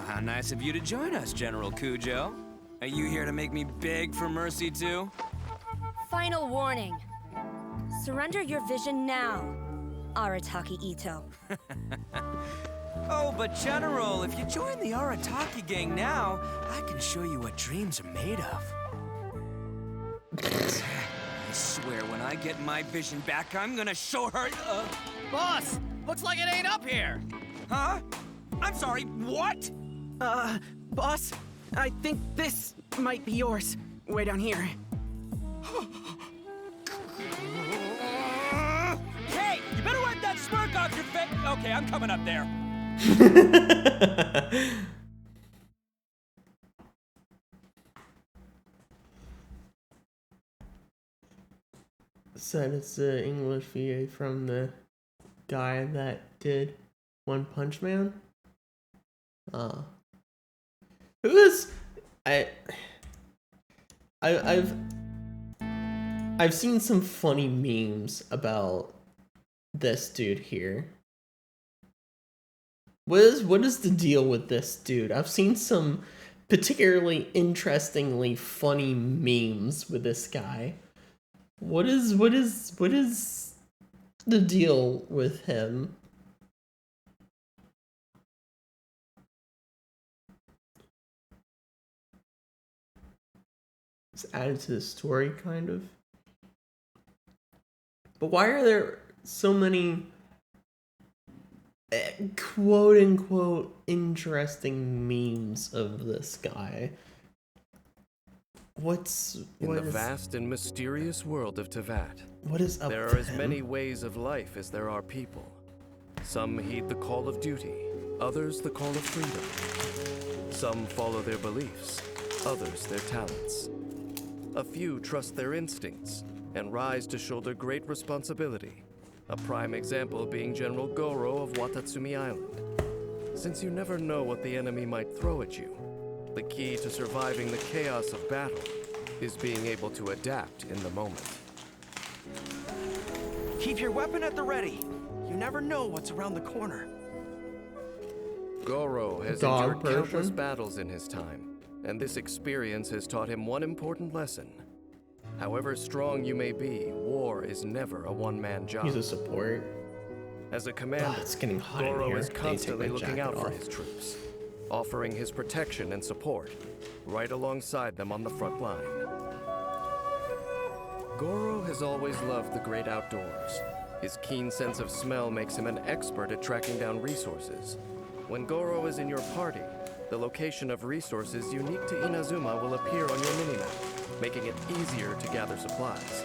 How nice of you to join us, General Kujo. Are you here to make me beg for mercy too? Final warning. Surrender your vision now, Arataki Ito. Oh, but General, if you join the Arataki gang now, I can show you what dreams are made of. I swear, when I get my vision back, I'm gonna show her. Boss, looks like it ain't up here. Huh? I'm sorry, what? Boss, I think this might be yours. Way down here. Hey, you better wipe that smirk off your face. Okay, I'm coming up there. Said it's the English VA from the guy that did One Punch Man. Who is I've seen some funny memes about this dude here. What is the deal with this dude? I've seen some particularly interestingly funny memes with this guy. What is the deal with him? It's added to the story, kind of. But why are there so many quote unquote interesting memes of this guy? In the vast and mysterious world of Teyvat, what is up there with are as him? many ways of life as there are people. Some heed the call of duty, others the call of freedom. Some follow their beliefs, others their talents. A few trust their instincts and rise to shoulder great responsibility. A prime example being General Goro of Watatsumi Island. Since you never know what the enemy might throw at you, the key to surviving the chaos of battle is being able to adapt in the moment. Keep your weapon at the ready. You never know what's around the corner. Goro has Dog endured countless person? battles in his time, and this experience has taught him one important lesson. However strong you may be, war is never a one-man job. He's a support. As a commander, It's getting hot in Goro here. is I need to take constantly my looking jacket out for off. his troops, offering his protection and support, right alongside them on the front line. Goro has always loved the great outdoors. His keen sense of smell makes him an expert at tracking down resources. When Goro is in your party, the location of resources unique to Inazuma will appear on your minimap, making it easier to gather supplies.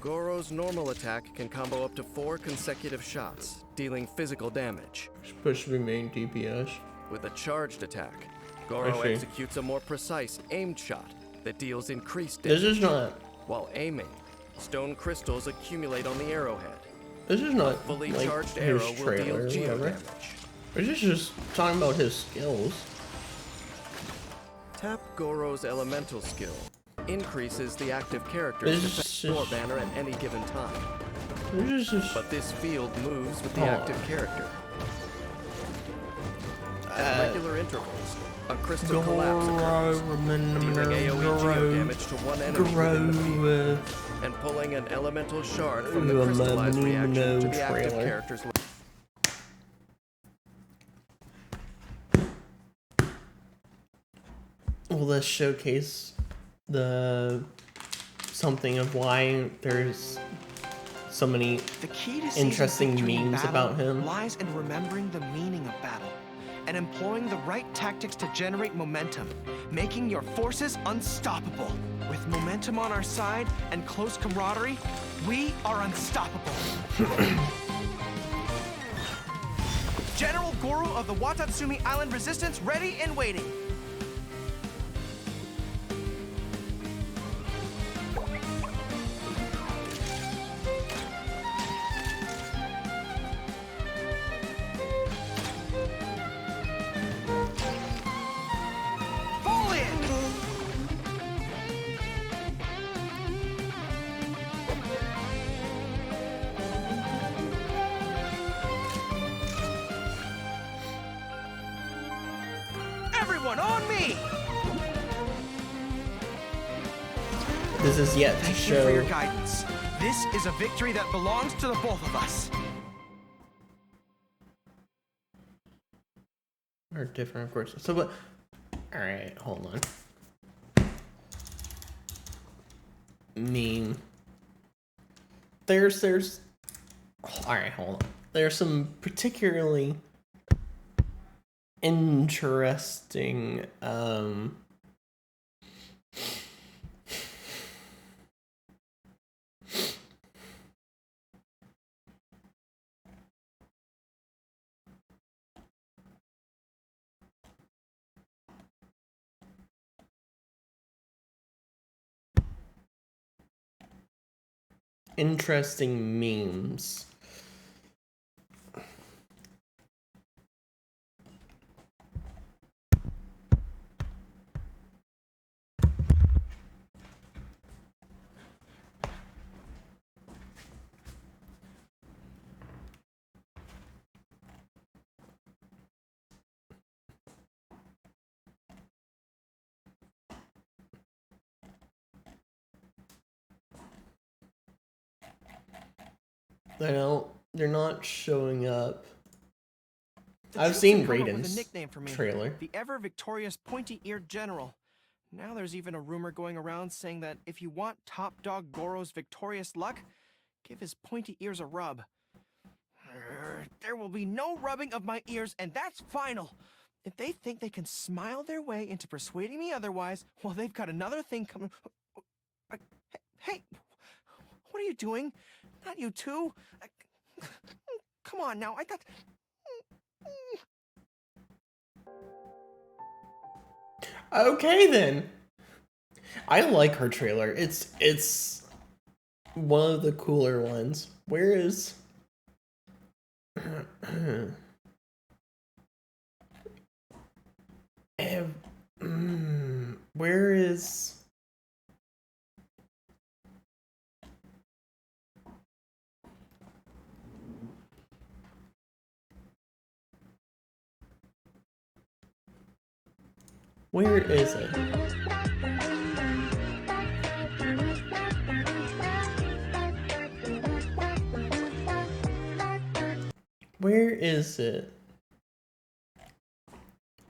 Goro's normal attack can combo up to 4 consecutive shots, dealing physical damage. Supposed to be main DPS. With a charged attack, Goro I see. executes a more precise aimed shot that deals increased This damage. is not. While aiming, stone crystals accumulate on the arrowhead. This is not Fully like charged his arrow will trailer deal or geo whatever. damage. This is just talking about his skills. Tap Goro's elemental skill increases the active This character's is defense door just- banner at any given time. This is just. But this field moves with the Oh. active character. At regular intervals, a crystal collapse occurs, dealing AoE geo damage to one enemy within the field, and pulling an elemental shard from the crystallized reaction to the active trailer. character's Will this showcase the something of why there's so many The key to seizing interesting victory in memes battle about him? lies in remembering the meaning of battle and employing the right tactics to generate momentum, making your forces unstoppable. With momentum on our side and close camaraderie, we are unstoppable. General Goro of the Watatsumi Island Resistance ready and waiting. Fall in! Everyone on me! This is yet to Thank you for your show. guidance. This is a victory that belongs to the both of us. Are different, of course. So, but all right, hold on. Meme. There's. All right, hold on. There's some particularly interesting. Interesting memes. They're not showing up. The I've troops seen have come up with a Raiden's nickname for me, trailer. the ever-victorious pointy-eared general. Now there's even a rumor going around saying that if you want Top Dog Goro's victorious luck, give his pointy ears a rub. There will be no rubbing of my ears, and that's final. If they think they can smile their way into persuading me otherwise, well, they've got another thing coming. Hey, what are you doing? Not you too. Come on now, I got. Okay then. I like her trailer. It's one of the cooler ones. Where is have. Where is. Where is it? Where is it?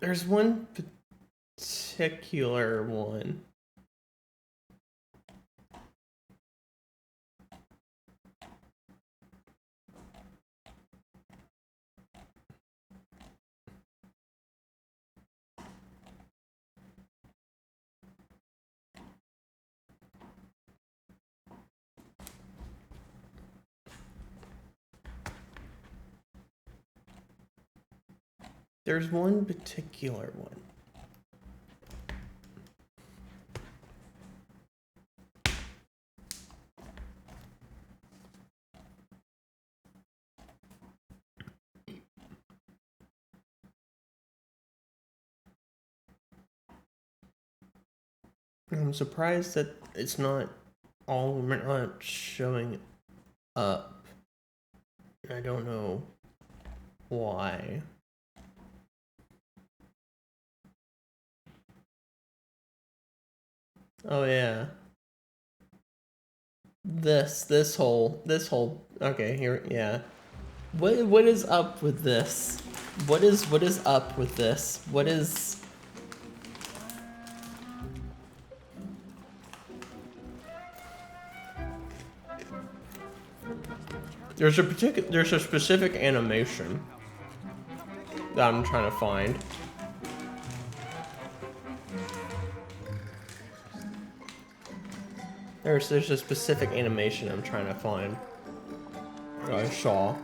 There's one particular one. There's one particular one. I'm surprised that it's not showing up. I don't know why. Oh yeah. This whole okay, here, yeah. What is up with this? What is up with this? What is There's a specific animation that I'm trying to find. There's a specific animation I'm trying to find. I saw.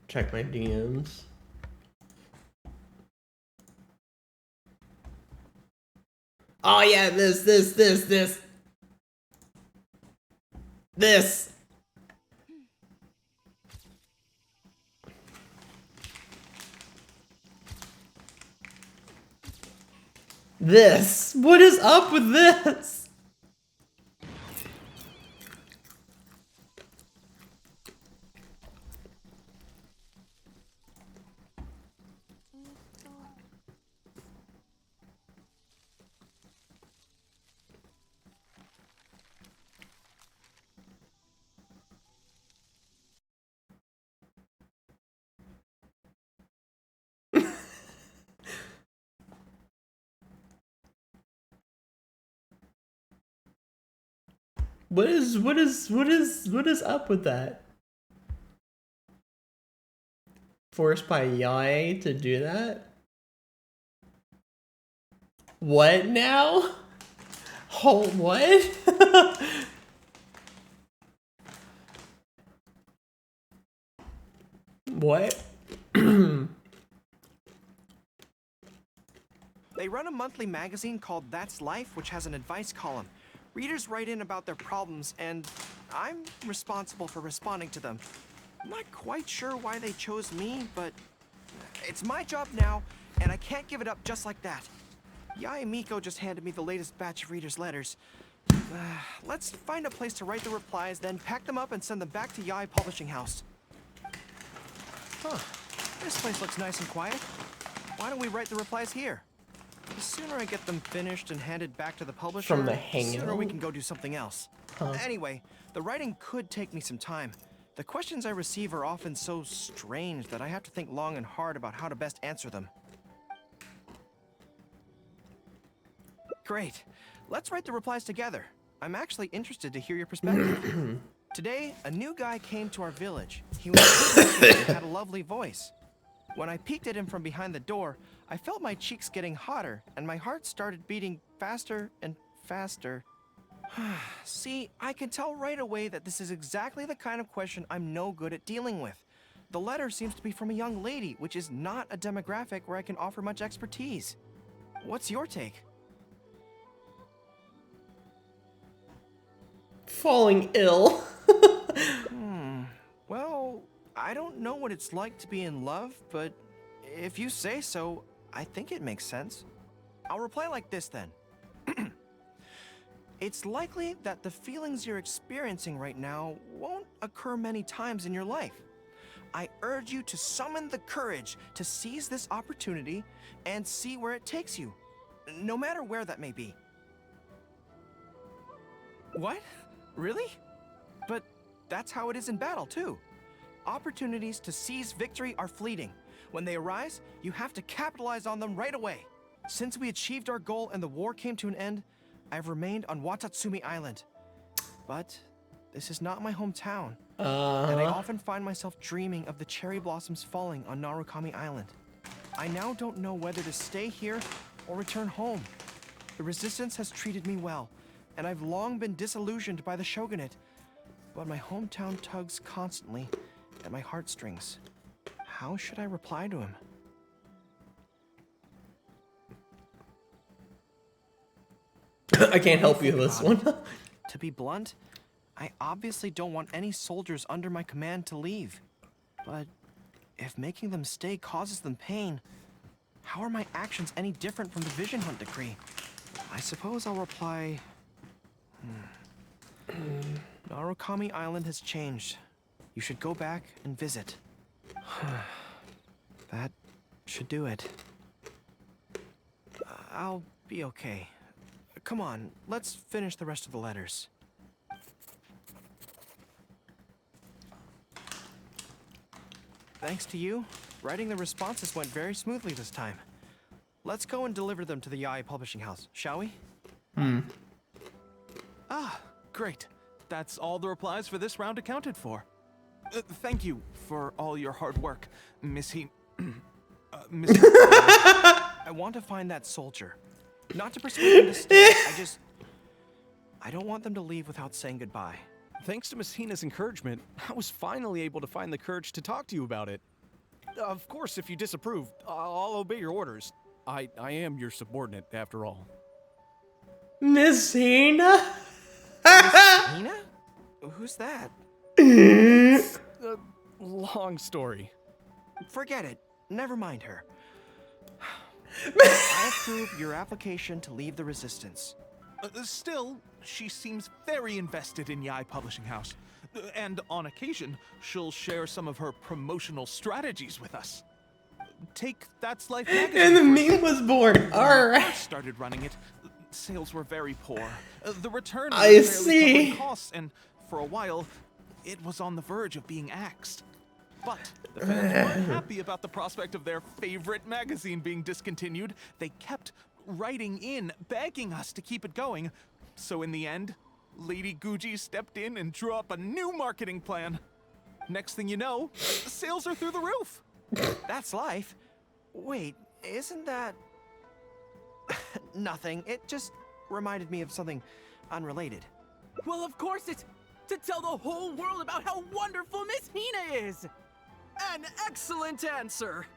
Check my DMs. Oh yeah, this. This. What is up with this? What is up with that? Forced by Yae to do that? What now? Hold what? What? They run a monthly magazine called That's Life, which has an advice column. Readers write in about their problems, and I'm responsible for responding to them. I'm not quite sure why they chose me, but it's my job now, and I can't give it up just like that. Yae and Miko just handed me the latest batch of readers' letters. Let's find a place to write the replies, then pack them up and send them back to Yae Publishing House. Huh. This place looks nice and quiet. Why don't we write the replies here? The sooner I get them finished and handed back to the publisher, From the the sooner hangout? we can go do something else. Huh. Anyway, the writing could take me some time. The questions I receive are often so strange that I have to think long and hard about how to best answer them. Great. Let's write the replies together. I'm actually interested to hear your perspective. Today, a new guy came to our village. He was and had a lovely voice. When I peeked at him from behind the door, I felt my cheeks getting hotter, and my heart started beating faster and faster. See, I can tell right away that this is exactly the kind of question I'm no good at dealing with. The letter seems to be from a young lady, which is not a demographic where I can offer much expertise. What's your take? Falling ill. Well, I don't know what it's like to be in love, but if you say so, I think it makes sense. I'll reply like this then. It's likely that the feelings you're experiencing right now won't occur many times in your life. I urge you to summon the courage to seize this opportunity and see where it takes you, no matter where that may be. What? Really? But that's how it is in battle, too. Opportunities to seize victory are fleeting. When they arise, you have to capitalize on them right away. Since we achieved our goal and the war came to an end, I've remained on Watatsumi Island. But this is not my hometown, and I often find myself dreaming of the cherry blossoms falling on Narukami Island. I now don't know whether to stay here or return home. The resistance has treated me well, and I've long been disillusioned by the shogunate. But my hometown tugs constantly at my heartstrings. How should I reply to him? I can't help you with this one. To be blunt, I obviously don't want any soldiers under my command to leave. But if making them stay causes them pain, how are my actions any different from the Vision Hunt decree? I suppose I'll reply... Narukami Island has changed. You should go back and visit. That should do it. I'll be okay. Come on, let's finish the rest of the letters. Thanks to you, writing the responses went very smoothly this time. Let's go and deliver them to the Yae Publishing House, shall we? Ah, great. That's all the replies for this round accounted for. Thank you for all your hard work, Miss Miss... I want to find that soldier. Not to persuade them to stay, I don't want them to leave without saying goodbye. Thanks to Miss Hina's encouragement, I was finally able to find the courage to talk to you about it. Of course, if you disapprove, I'll obey your orders. I am your subordinate, after all. Miss Hina? Hina? Who's that? Long story. Forget it. Never mind her. I approve your application to leave the Resistance. Still, she seems very invested in Yae Publishing House. And on occasion, she'll share some of her promotional strategies with us. Take That's Life magazine. And the meme was born. Alright. When I started running it, sales were very poor. The return was I barely see. covering costs, and for a while, it was on the verge of being axed. But the fans weren't happy about the prospect of their favorite magazine being discontinued. They kept writing in, begging us to keep it going. So in the end, Lady Guji stepped in and drew up a new marketing plan. Next thing you know, sales are through the roof. That's life. Wait, isn't that... Nothing. It just reminded me of something unrelated. Well, of course it's to tell the whole world about how wonderful Miss Hina is! An excellent answer!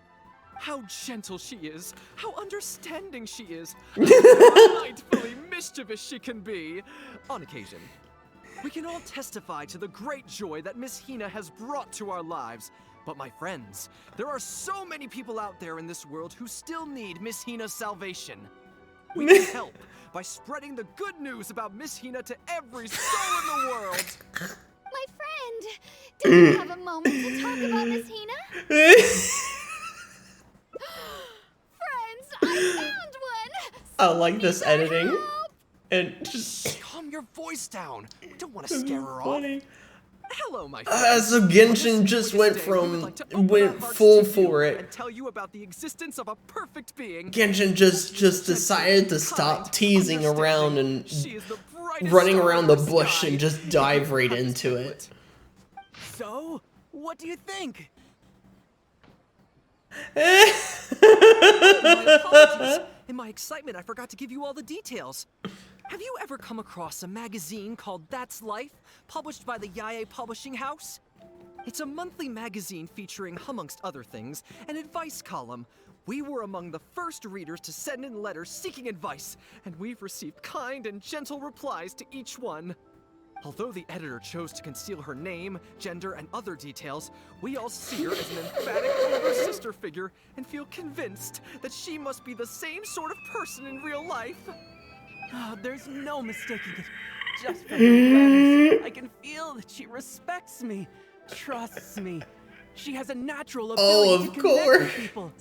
How gentle she is, how understanding she is, how delightfully mischievous she can be, on occasion. We can all testify to the great joy that Miss Hina has brought to our lives. But my friends, there are so many people out there in this world who still need Miss Hina's salvation. We can help by spreading the good news about Miss Hina to every soul in the world. My friend, do you have a moment to talk about Miss Hina? Friends, I found one! I like this editing. And just Calm your voice down. We don't want to scare her off. funny. Hello, my friend. So Genshin just went full for it. And tell you about the existence of a perfect being. Genshin just decided to stop teasing around and running around the bush and just dive right into it. So, what do you think? My apologies. In my excitement, I forgot to give you all the details. have you ever come across a magazine called That's Life, published by the Yae Publishing House? It's a monthly magazine featuring, amongst other things, an advice column. We were among the first readers to send in letters seeking advice, and we've received kind and gentle replies to each one. Although the editor chose to conceal her name, gender, and other details, we all see her as an emphatic older sister figure and feel convinced that she must be the same sort of person in real life. Oh, there's no mistaking it. Just from the letters, I can feel that she respects me, trusts me. She has a natural ability to connect with people.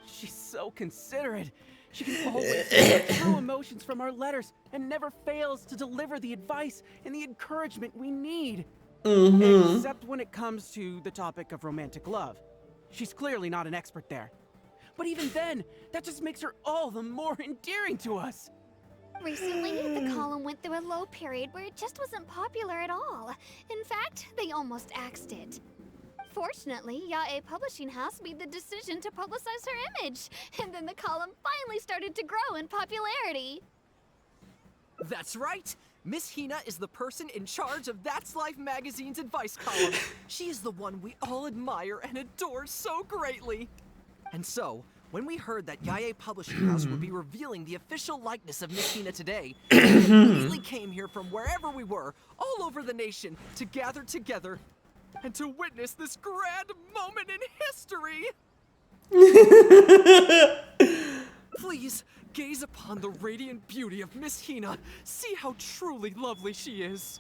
She's so considerate. She can always see our true emotions from our letters and never fails to deliver the advice and the encouragement we need. Except when it comes to the topic of romantic love. She's clearly not an expert there. But even then, that just makes her all the more endearing to us. Recently, the column went through a low period where it just wasn't popular at all. In fact, they almost axed it. Fortunately, Yae Publishing House made the decision to publicize her image, and then the column finally started to grow in popularity. That's right! Miss Hina is the person in charge of That's Life magazine's advice column. She is the one we all admire and adore so greatly. And so, when we heard that Yae Publishing House would be revealing the official likeness of Miss Hina today, we immediately came here from wherever we were, all over the nation, to gather together and to witness this grand moment in history. Please, gaze upon the radiant beauty of Miss Hina. See how truly lovely she is.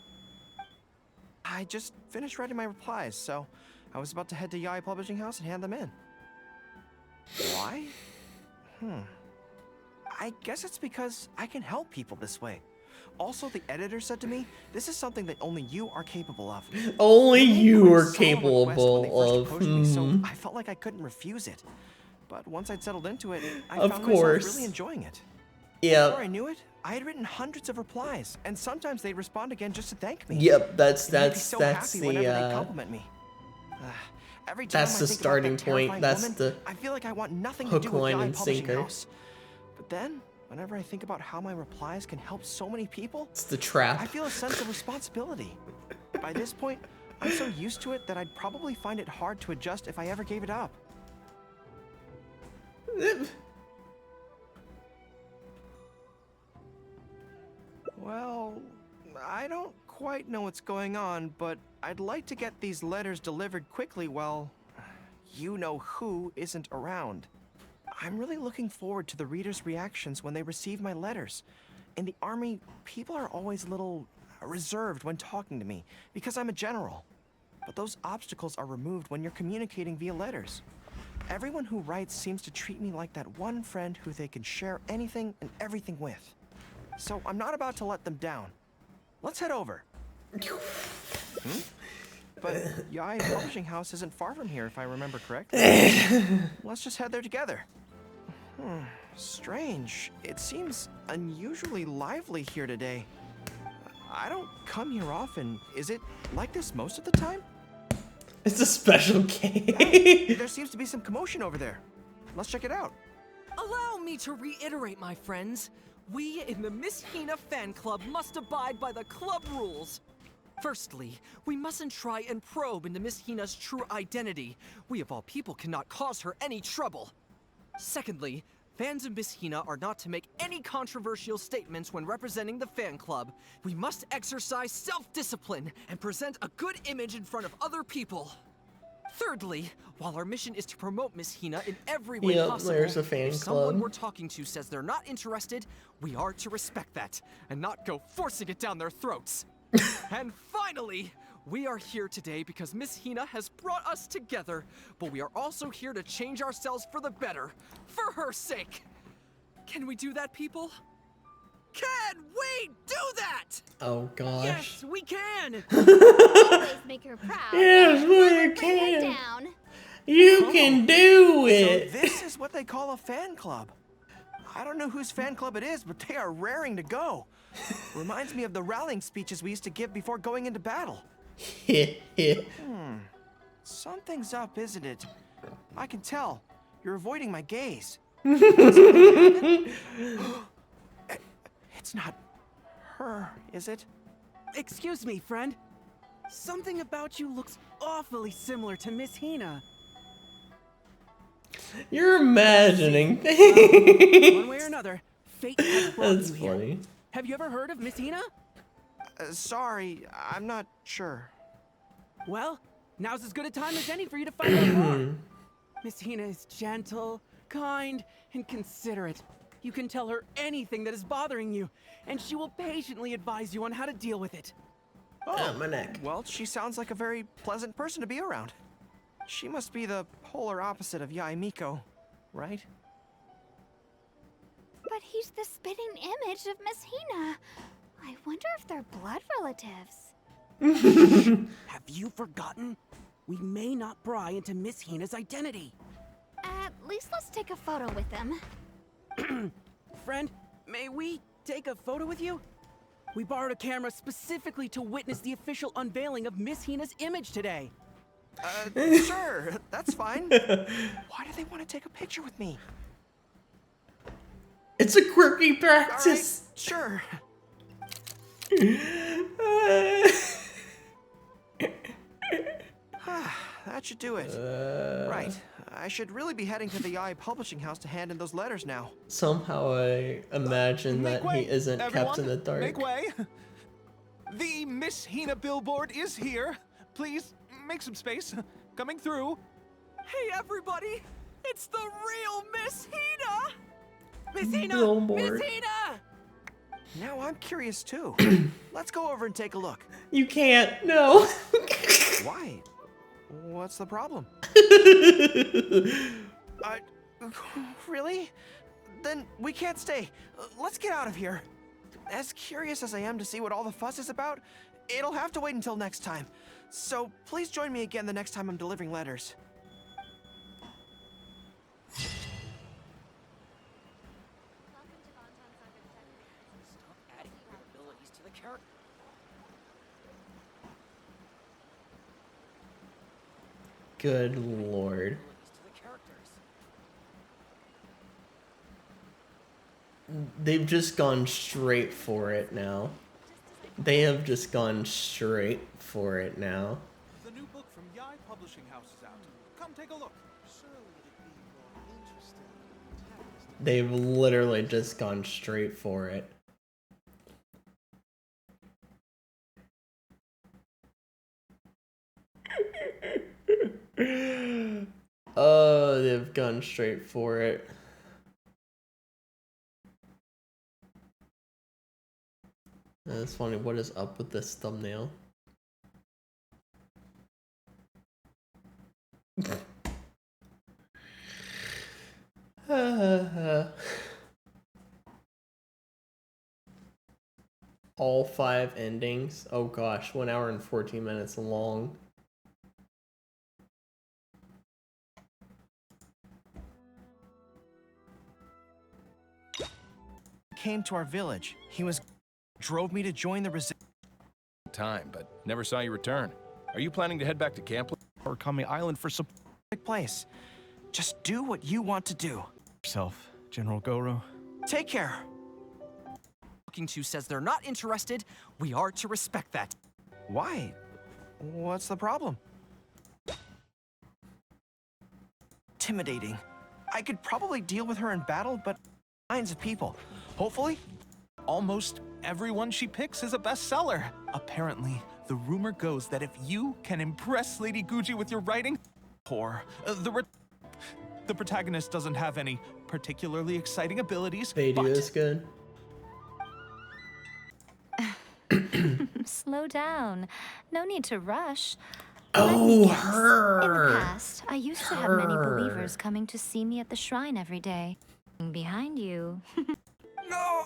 I just finished writing my replies, so I was about to head to Yae Publishing House and hand them in. Why? I guess it's because I can help people this way. Also, the editor said to me, this is something that only you are capable of. Only you are So capable So I felt like I couldn't refuse it. But once I'd settled into it, I Of found course. myself really enjoying it. Yep. Before I knew it, I had written hundreds of replies, and sometimes they'd respond again just to thank me. Yep, that's And I'd be so happy whenever they the compliment me. Every time that's I the think about starting that point. terrifying That's woman, the I feel like I want nothing hook, to do with line, Yae and Publishing sinker. House. But then, whenever I think about how my replies can help so many people, It's the trap. I feel a sense of responsibility. By this point, I'm so used to it that I'd probably find it hard to adjust if I ever gave it up. Well, I don't quite know what's going on, but I'd like to get these letters delivered quickly while you-know-who isn't around. I'm really looking forward to the readers' reactions when they receive my letters. In the army, people are always a little reserved when talking to me because I'm a general. But those obstacles are removed when you're communicating via letters. Everyone who writes seems to treat me like that one friend who they can share anything and everything with. So I'm not about to let them down. Let's head over. But Yae Publishing House isn't far from here, if I remember correctly. Let's just head there together. Strange. It seems unusually lively here today. I don't come here often. Is it like this most of the time? It's a special game. There seems to be some commotion over there. Let's check it out. Allow me to reiterate, my friends. We in the Miss Hina fan club must abide by the club rules. Firstly, we mustn't try and probe into Miss Hina's true identity. We of all people cannot cause her any trouble. Secondly, fans of Miss Hina are not to make any controversial statements when representing the fan club. We must exercise self-discipline and present a good image in front of other people. Thirdly, while our mission is to promote Miss Hina in every way Yep, possible, there's a fan if someone club. we're talking to says they're not interested, we are to respect that and not go forcing it down their throats. And finally, we are here today because Miss Hina has brought us together, but we are also here to change ourselves for the better, for her sake. Can we do that, people? Can we do that? Oh gosh. Yes, we can. Always make her proud. Yes, and we never bring her can. down. You can do So it. this is what they call a fan club. I don't know whose fan club it is, but they are raring to go. Reminds me of the rallying speeches we used to give before going into battle. Something's up, isn't it? I can tell. You're avoiding my gaze. It's her, is it? Excuse me, friend. Something about you looks awfully similar to Miss Hina. You're imagining One things. way or another, fate has brought That's you here. funny. Have you ever heard of Miss Hina? Sorry, I'm not sure. Well, now's as good a time as any for you to find out more. Miss Hina is gentle, kind, and considerate. You can tell her anything that is bothering you, and she will patiently advise you on how to deal with it. Oh, my neck. Well, she sounds like a very pleasant person to be around. She must be the polar opposite of Yae Miko, right? But he's the spitting image of Miss Hina. I wonder if they're blood relatives. Have you forgotten? We may not pry into Miss Hina's identity. At least let's take a photo with them. Friend, may we take a photo with you? We borrowed a camera specifically to witness the official unveiling of Miss Hina's image today. Sure, that's fine. Why do they want to take a picture with me? It's a quirky practice. Sure. That should do it. Right. I should really be heading to the Yae Publishing House to hand in those letters now. Somehow I imagine that he isn't kept in the dark. Make way. The Miss Hina billboard is here. Please make some space. Coming through. Hey everybody! It's the real Miss Hina! Miss Hina! Billboard. Miss Hina! Now I'm curious too. Let's go over and take a look. You can't. No. Why? What's the problem? Really? Then we can't stay. Let's get out of here. As curious as I am to see what all the fuss is about, it'll have to wait until next time. So please join me again the next time I'm delivering letters. Good lord. They've just gone straight for it now. They have just gone straight for it now. The new book from Yae Publishing House is out. Come take a look. They've literally just gone straight for it. Oh, they've gone straight for it. That's funny. What is up with this thumbnail? All 5 endings. Oh gosh, 1 hour and 14 minutes long. Came to our village. He drove me to join the resistance. Time, but never saw you return. Are you planning to head back to camp or Kami Island for some place? Just do what you want to do. Yourself, General Goro. Take care. Talking to says they're not interested. We are to respect that. Why? What's the problem? Intimidating. I could probably deal with her in battle, but kinds of people. Hopefully. Almost everyone she picks is a bestseller. Apparently, the rumor goes that if you can impress Lady Guji with your writing, the protagonist doesn't have any particularly exciting abilities. Video is good. Slow down. No need to rush. Oh, her. In the past, I used to have many believers coming to see me at the shrine every day. Behind you. No!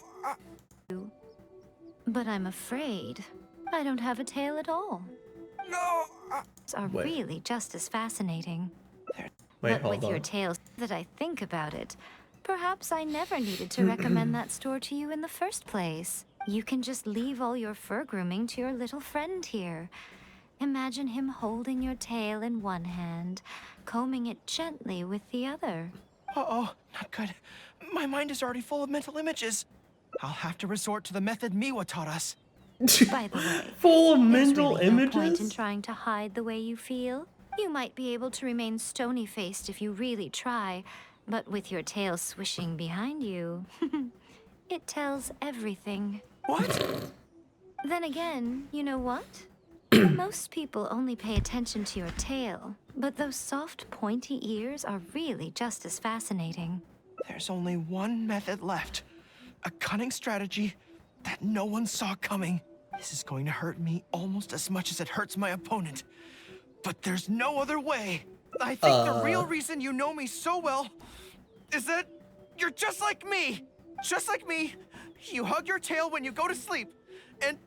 But I'm afraid I don't have a tail at all. No! Are really just as fascinating. Wait, But with your tail that I think about it, perhaps I never needed to recommend that store to you in the first place. You can just leave all your fur grooming to your little friend here. Imagine him holding your tail in one hand, combing it gently with the other. Uh-oh, not good. My mind is already full of mental images. I'll have to resort to the method Miwa taught us. By the way, full of there's mental really no point in images. trying to hide the way you feel. You might be able to remain stony-faced if you really try, but with your tail swishing behind you, it tells everything. What? Then again, you know what? Most people only pay attention to your tail, but those soft, pointy ears are really just as fascinating. There's only one method left. A cunning strategy that no one saw coming. This is going to hurt me almost as much as it hurts my opponent. But there's no other way. I think the real reason you know me so well is that you're just like me. Just like me, you hug your tail when you go to sleep. And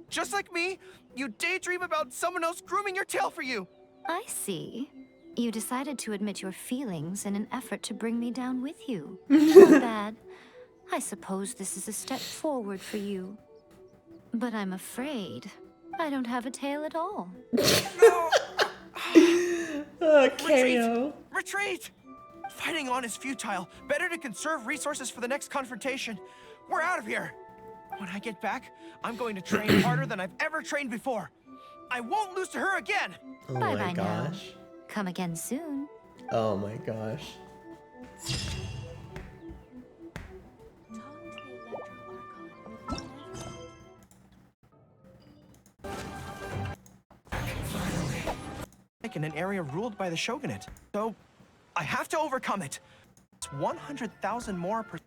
just like me, you daydream about someone else grooming your tail for you. I see. You decided to admit your feelings in an effort to bring me down with you. Not bad. I suppose this is a step forward for you. But I'm afraid I don't have a tail at all. KO. Retreat! Fighting on is futile. Better to conserve resources for the next confrontation. We're out of here. When I get back, I'm going to train harder than I've ever trained before. I won't lose to her again. Oh Bye my bye now. gosh. Come again soon. Oh my gosh. Like in an area ruled by the shogunate. So, I have to overcome it. It's 100,000 more per...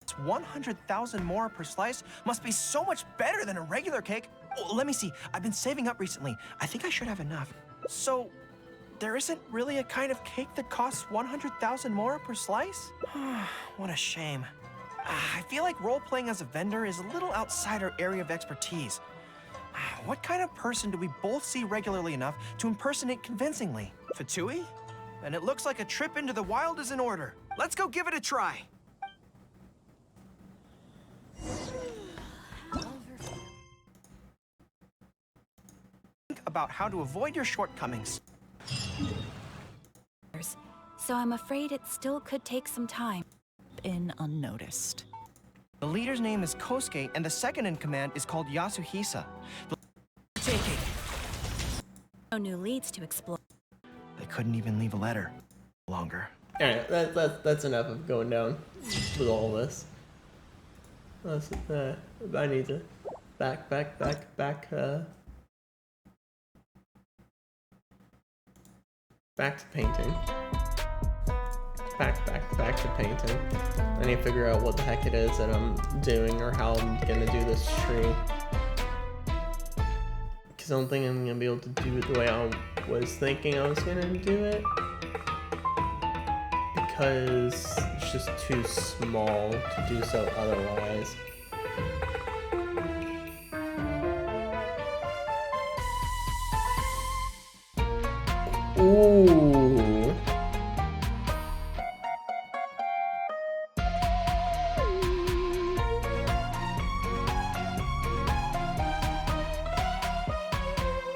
It's 100,000 more per slice must be so much better than a regular cake. Oh, let me see. I've been saving up recently. I think I should have enough. So, there isn't really a kind of cake that costs 100,000 more per slice? What a shame. I feel like role-playing as a vendor is a little outside our area of expertise. What kind of person do we both see regularly enough to impersonate convincingly? Fatui? And it looks like a trip into the wild is in order. Let's go give it a try. Think about how to avoid your shortcomings. So I'm afraid it still could take some time. In unnoticed. The leader's name is Kosuke, and the second in command is called Yasuhisa. Taking. No new leads to explore. They couldn't even leave a letter longer. Alright, that's enough of going down with all this. I need to back to painting. Back to painting. I need to figure out what the heck it is that I'm doing or how I'm gonna do this tree. Because I don't think I'm gonna be able to do it the way I was thinking I was gonna do it. Because it's just too small to do so otherwise. Ooh.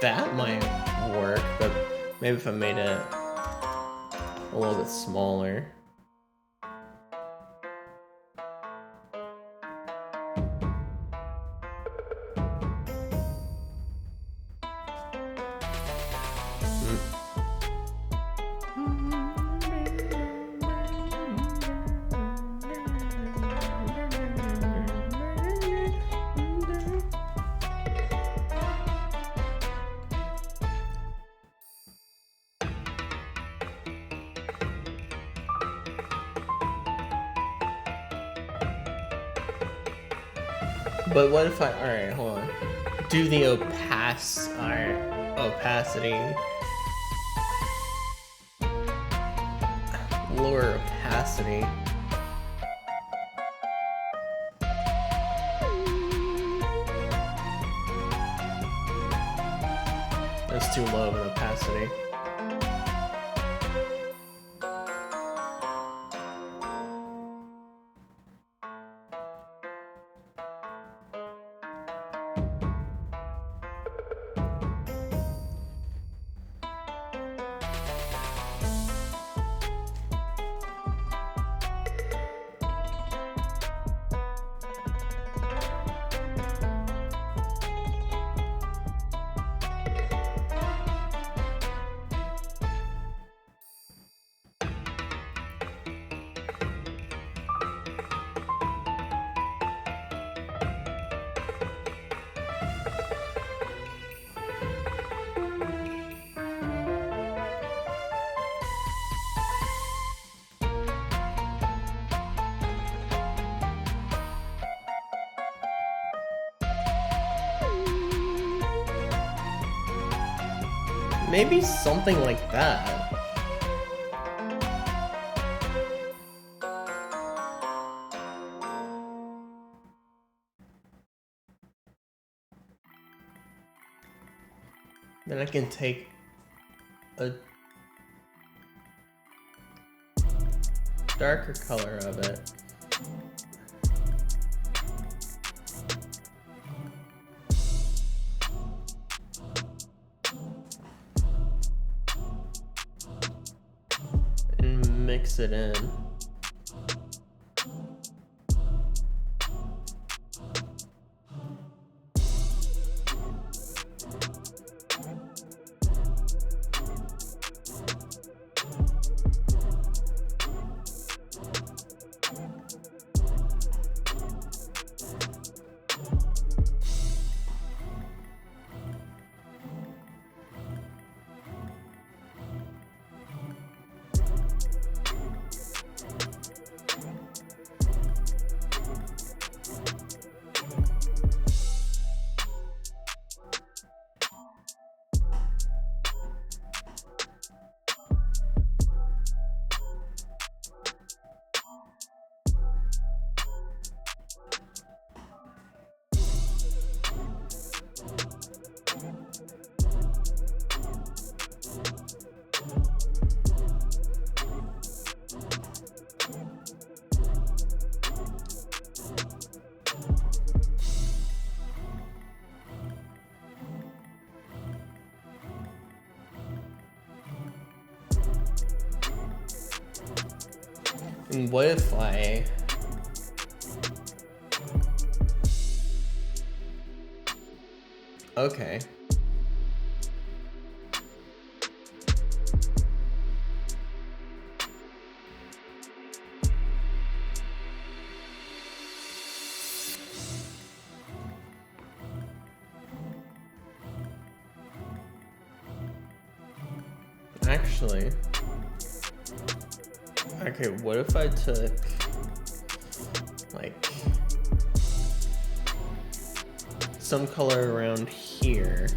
That might work, but maybe if I made it a little bit smaller. But what if I, alright, hold on. Do the opacity. Lower opacity. That's too low of an opacity. Maybe something like that. Then I can take a darker color of it. And mix it in. And what if I... Okay. Actually... Okay, what if I took, like, some color around here?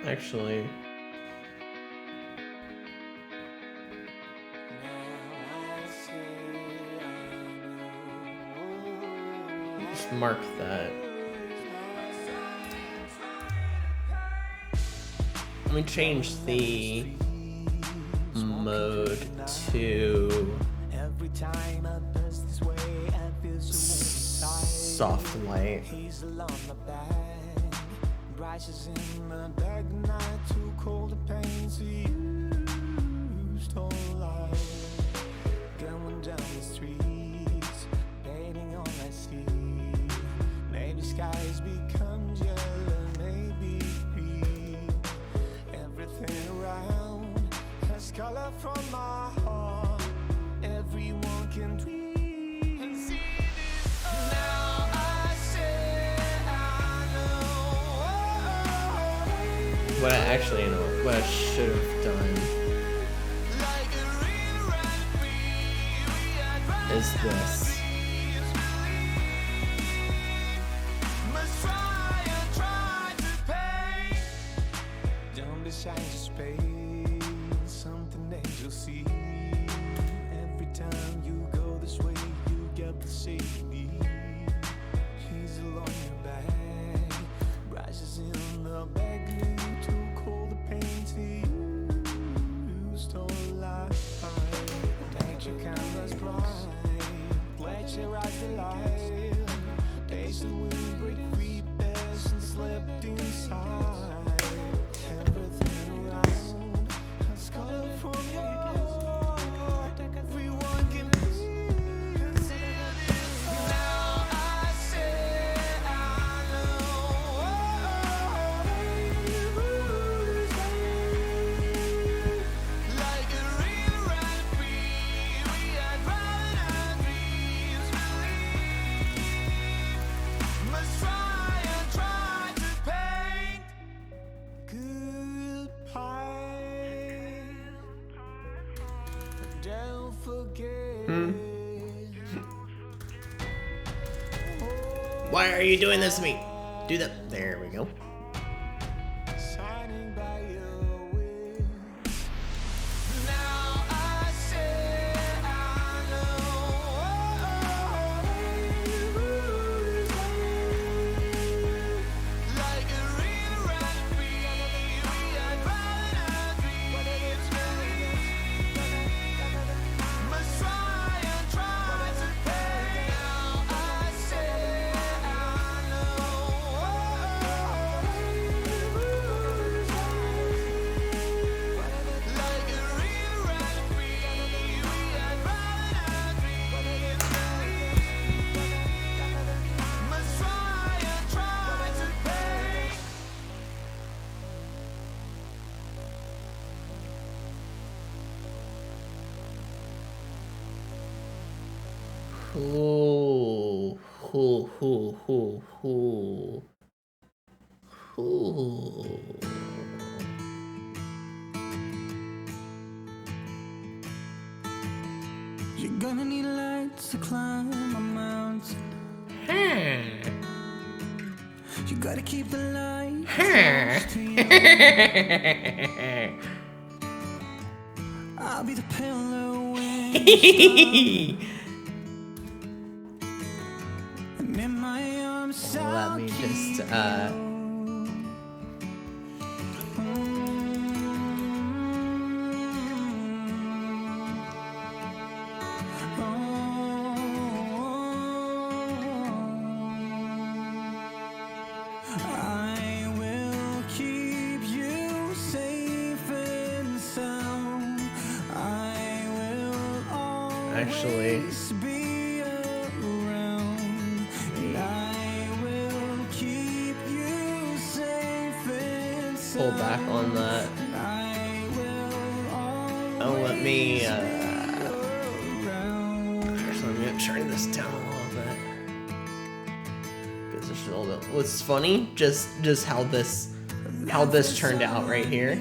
Actually, just mark that. Let me change the mode to soft light. Rises in the dark night, too cold to pain to use whole life. Going down the streets, painting on my sea. Maybe skies become yellow, maybe green. Everything around has color from my heart. Everyone can dream. What I actually know, what I should have done is this. Don't be shy, just pay something that you'll see. Every time you go this way, you get the safety. He's along your back, rises in the back. Your eyes alive. Days the wind break free bears and slept inside. Everything around has color from your heart. Everyone can consider this. Now I say I know like a river running free. We are driving. Why are you doing this to me? Do that. There we go. Ooh, ooh, ooh, ooh, ooh, ooh. You're gonna need lights to climb a mountain. You gotta keep the light close to you. I'll be the pillar when you stop. And in my arms, Let me just I will keep you safe and sound. I will always actually be around. And I will keep you safe and pull sound. back on that. I will Oh, let me around. actually, I'm gonna turn this down a little bit. Because there's a little bit. What's funny, just how this turned out right here.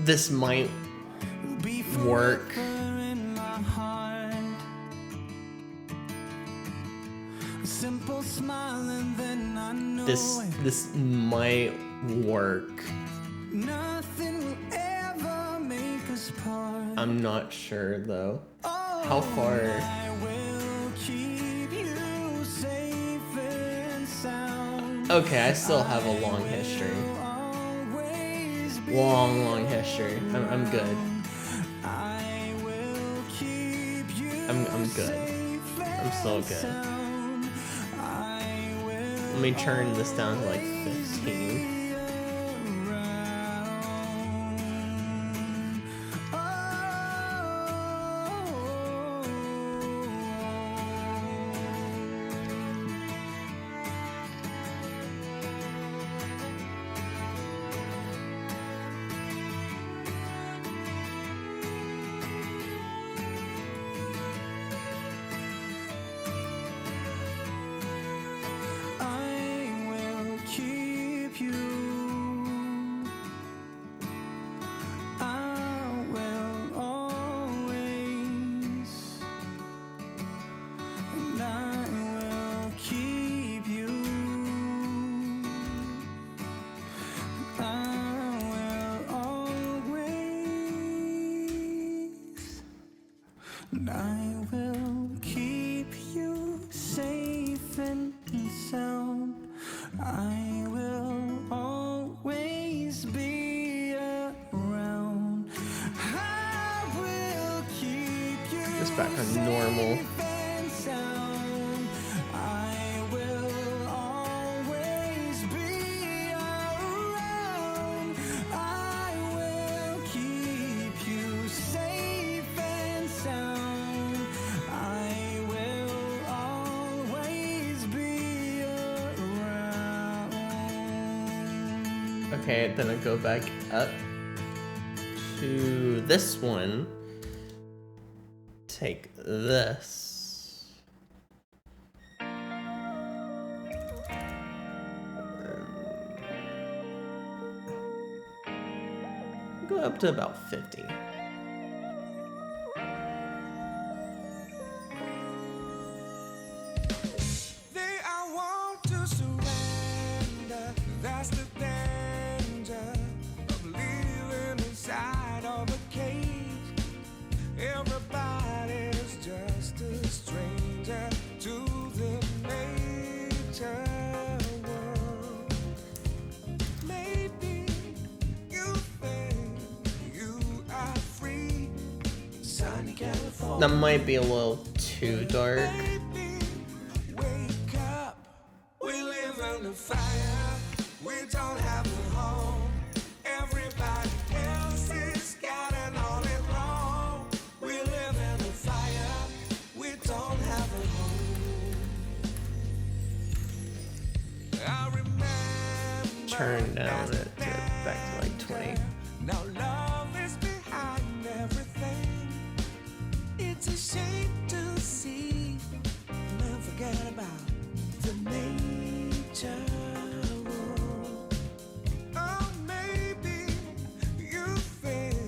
This might work. Simple smile and then I know This might work. nothing will ever make us part. I'm not sure though. How far? I will keep you safe and sound. Okay, I still have a long history. Long history. I'm good. I will keep you I'm good. I'm so good. Let me turn this down to like 15. I will keep you. I will always. And I will keep you. I will always. And I will keep you safe and sound. I will always be around. I will keep you Just back on normal. safe and sound. I will always be around. I will keep you safe and sound. I will always be around. Okay, then I go back up to this one. Take this. Go up to about 50. They all want to surrender. That's the danger of living inside of a cage. Everybody's just a stranger to the nature world. Maybe you think you are free. Sunny California. That might be a little too dark. Wake up, we live under fire. We don't have a home. Everybody else is getting all it wrong. We live in a fire. We don't have a home. I remember. Turn down it to back to like 20. Now love is behind everything. It's a shame to see and then forget about the nature world. Oh, maybe you think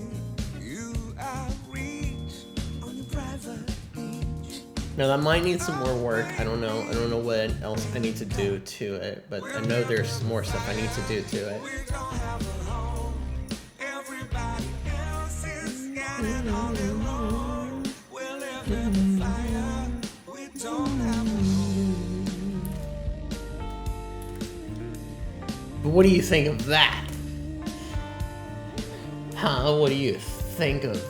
you are rich on your private beach. Now that might need some more work. I don't know. I don't know what else I need to do to it, but I know there's more stuff I need to do to it. We don't have a home. Everybody else is getting all it wrong. We live in a fire. We don't have a home. But what do you think of that? Huh? What do you think of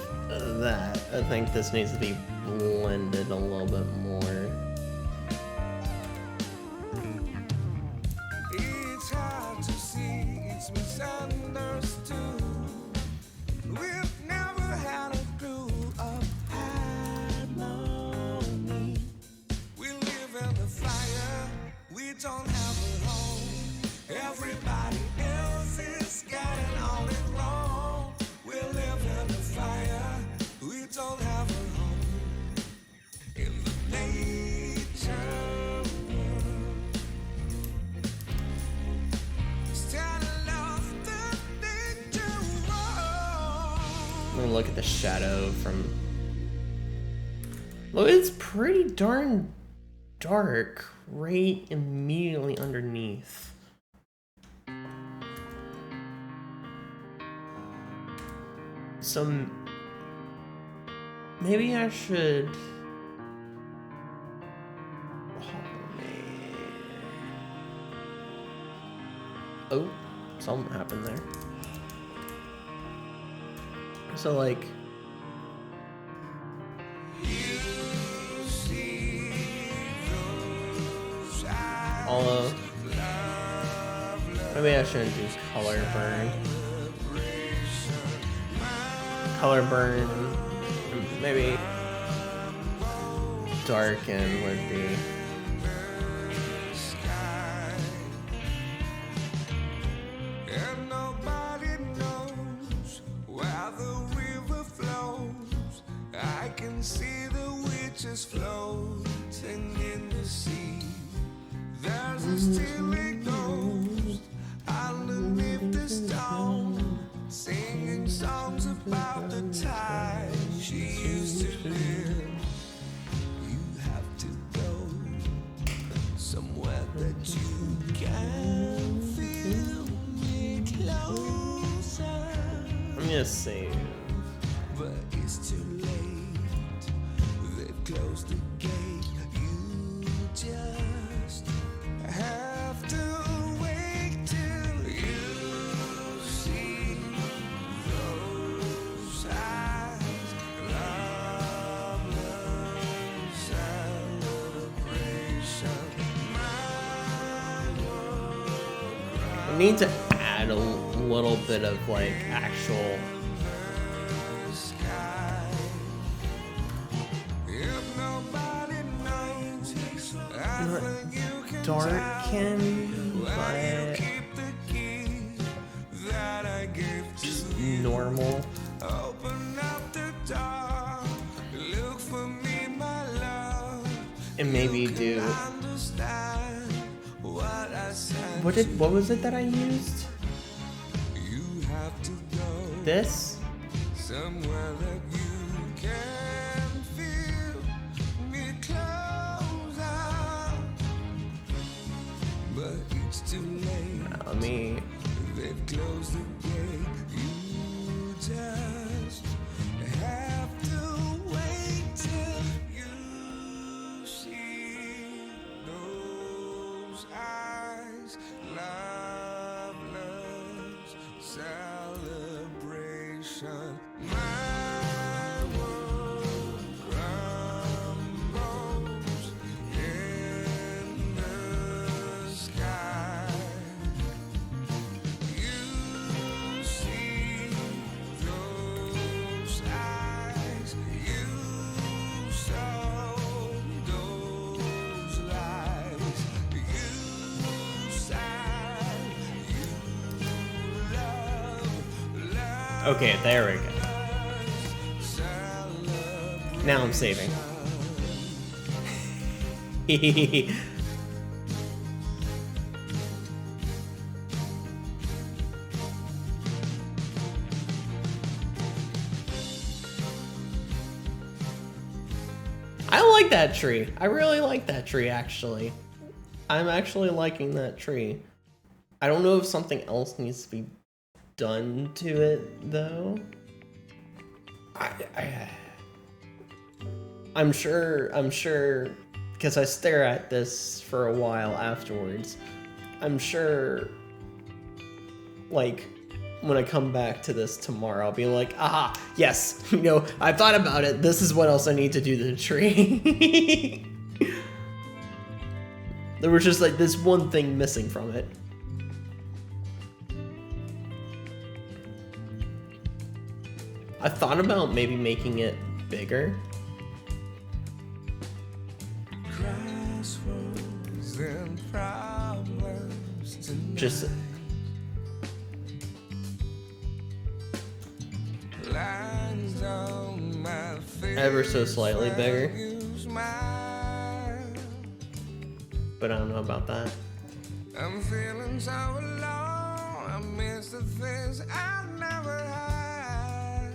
that? I think this needs to be blended a little bit more. It's hard to see, it's misunderstood. We've never had a clue of harmony. We live in the fire, we don't have a home. Everybody else is getting all it wrong. We live in the fire, we don't have a home. In the nature world. Standing off the nature world. I'm gonna look at the shadow from. Look, it's pretty darn dark right immediately underneath. So maybe I should. Oh, something happened there. So like. Although, maybe I shouldn't use color burn. Color burn, maybe darken would be. And nobody knows where the river flows. I can see the witches floating in the sea. There's a steely ghost underneath the stone, singing songs about the time she used to live. You have to go somewhere that you can feel me closer. I'm gonna save. But it's too late. They've closed the gate. You just have to wait till you see those eyes. Loveless celebration. I need to add a little bit of like actual. Darken, but just normal. And maybe do. What was it that I used? This? somewhere that you can feel me close out, but it's too late. They've closed the gate. You just have to wait till you see those eyes. Loveless celebration. My world crumbles in the sky. You see those eyes. You saw those lies. You sighed. You love. Okay, there we go. Now I'm saving. I like that tree. I really like that tree, actually. I'm actually liking that tree. I don't know if something else needs to be done to it, though. I'm sure, because I stare at this for a while afterwards. I'm sure, like, when I come back to this tomorrow, I'll be like, aha, yes, you know, I thought about it. This is what else I need to do to the tree. There was just like this one thing missing from it. I thought about maybe making it bigger. Just ever so slightly bigger. But I don't know about that. I'm feeling so alone. I miss the things I never had.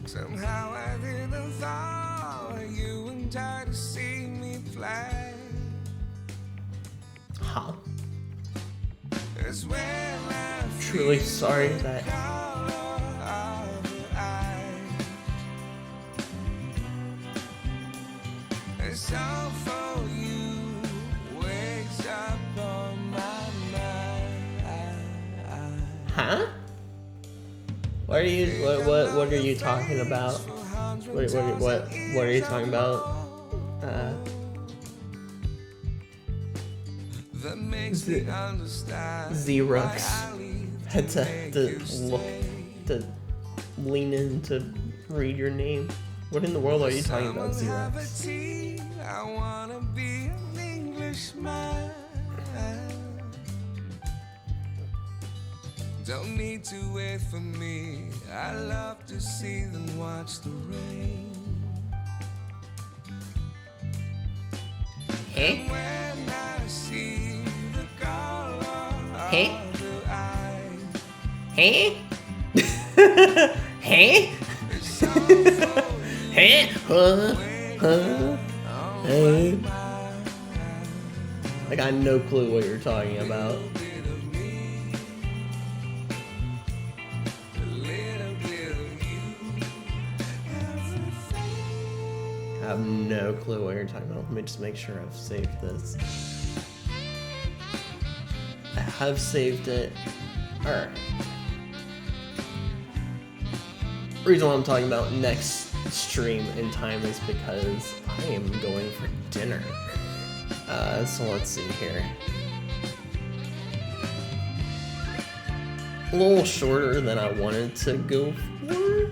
Somehow I didn't thought you and I to see me fly. Huh. It's when I Truly sorry that it's all for you. Wakes up on my mind. Huh? What are you what are you talking about? What are you talking about? That makes me understand. Xerox had to lean in to read your name. What in the world are you talking about, Xerox? I wanna be an Englishman. Don't need to wait for me. I love to see them watch the rain. Hey? When I see the color Hey? of the eye, Hey? Hey? Hey? Hey? I got no clue what you're talking about. I have no clue what you're talking about. Let me just make sure I've saved this. I have saved it. Alright. Reason why I'm talking about next stream in time is because I am going for dinner. So let's see here. A little shorter than I wanted to go for.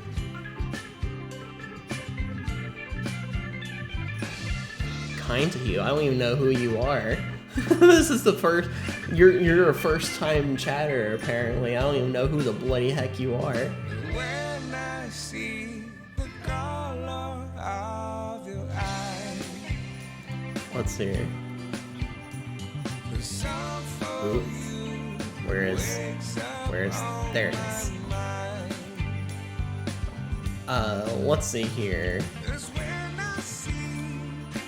Kind to you. I don't even know who you are. This is the first. You're a first time chatter apparently. I don't even know who the bloody heck you are. when I see the color of your eyes. Let's see here. The song for Ooh. you Where is? wakes up Where's there it is. Let's see here. That's when I see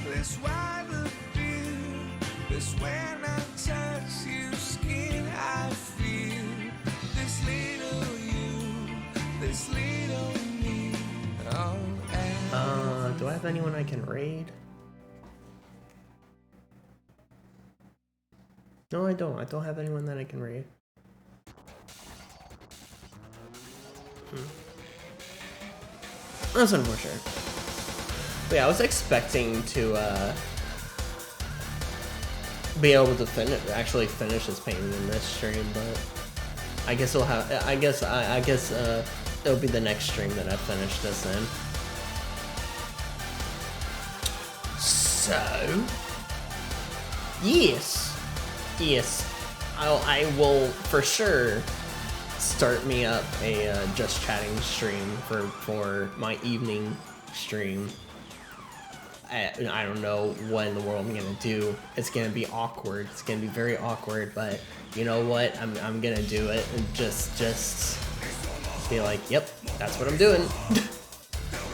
this wild appeal. This when I touch your skin, I feel this little you, this little me. Oh, Do I have anyone I can raid? No, I don't. I don't have anyone that I can raid. That's unfortunate. But yeah, I was expecting to be able to actually finish this painting in this stream, but I guess we'll have. I guess it'll be the next stream that I finish this in. So yes, I will for sure start me up a just chatting stream for my evening stream. I don't know what in the world I'm gonna do. It's gonna be awkward. It's gonna be very awkward, but you know what? I'm gonna do it and just be like, yep, that's what I'm doing.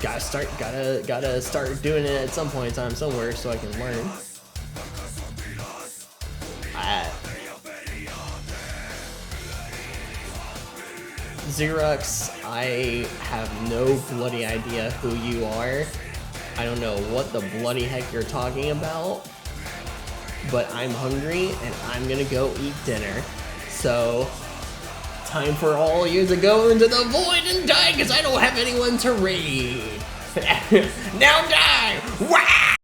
gotta start doing it at some point in time somewhere so I can learn. Xerox, I have no bloody idea who you are. I don't know what the bloody heck you're talking about, but I'm hungry and I'm gonna go eat dinner. So, time for all you to go into the void and die because I don't have anyone to raid. Now die! Wah!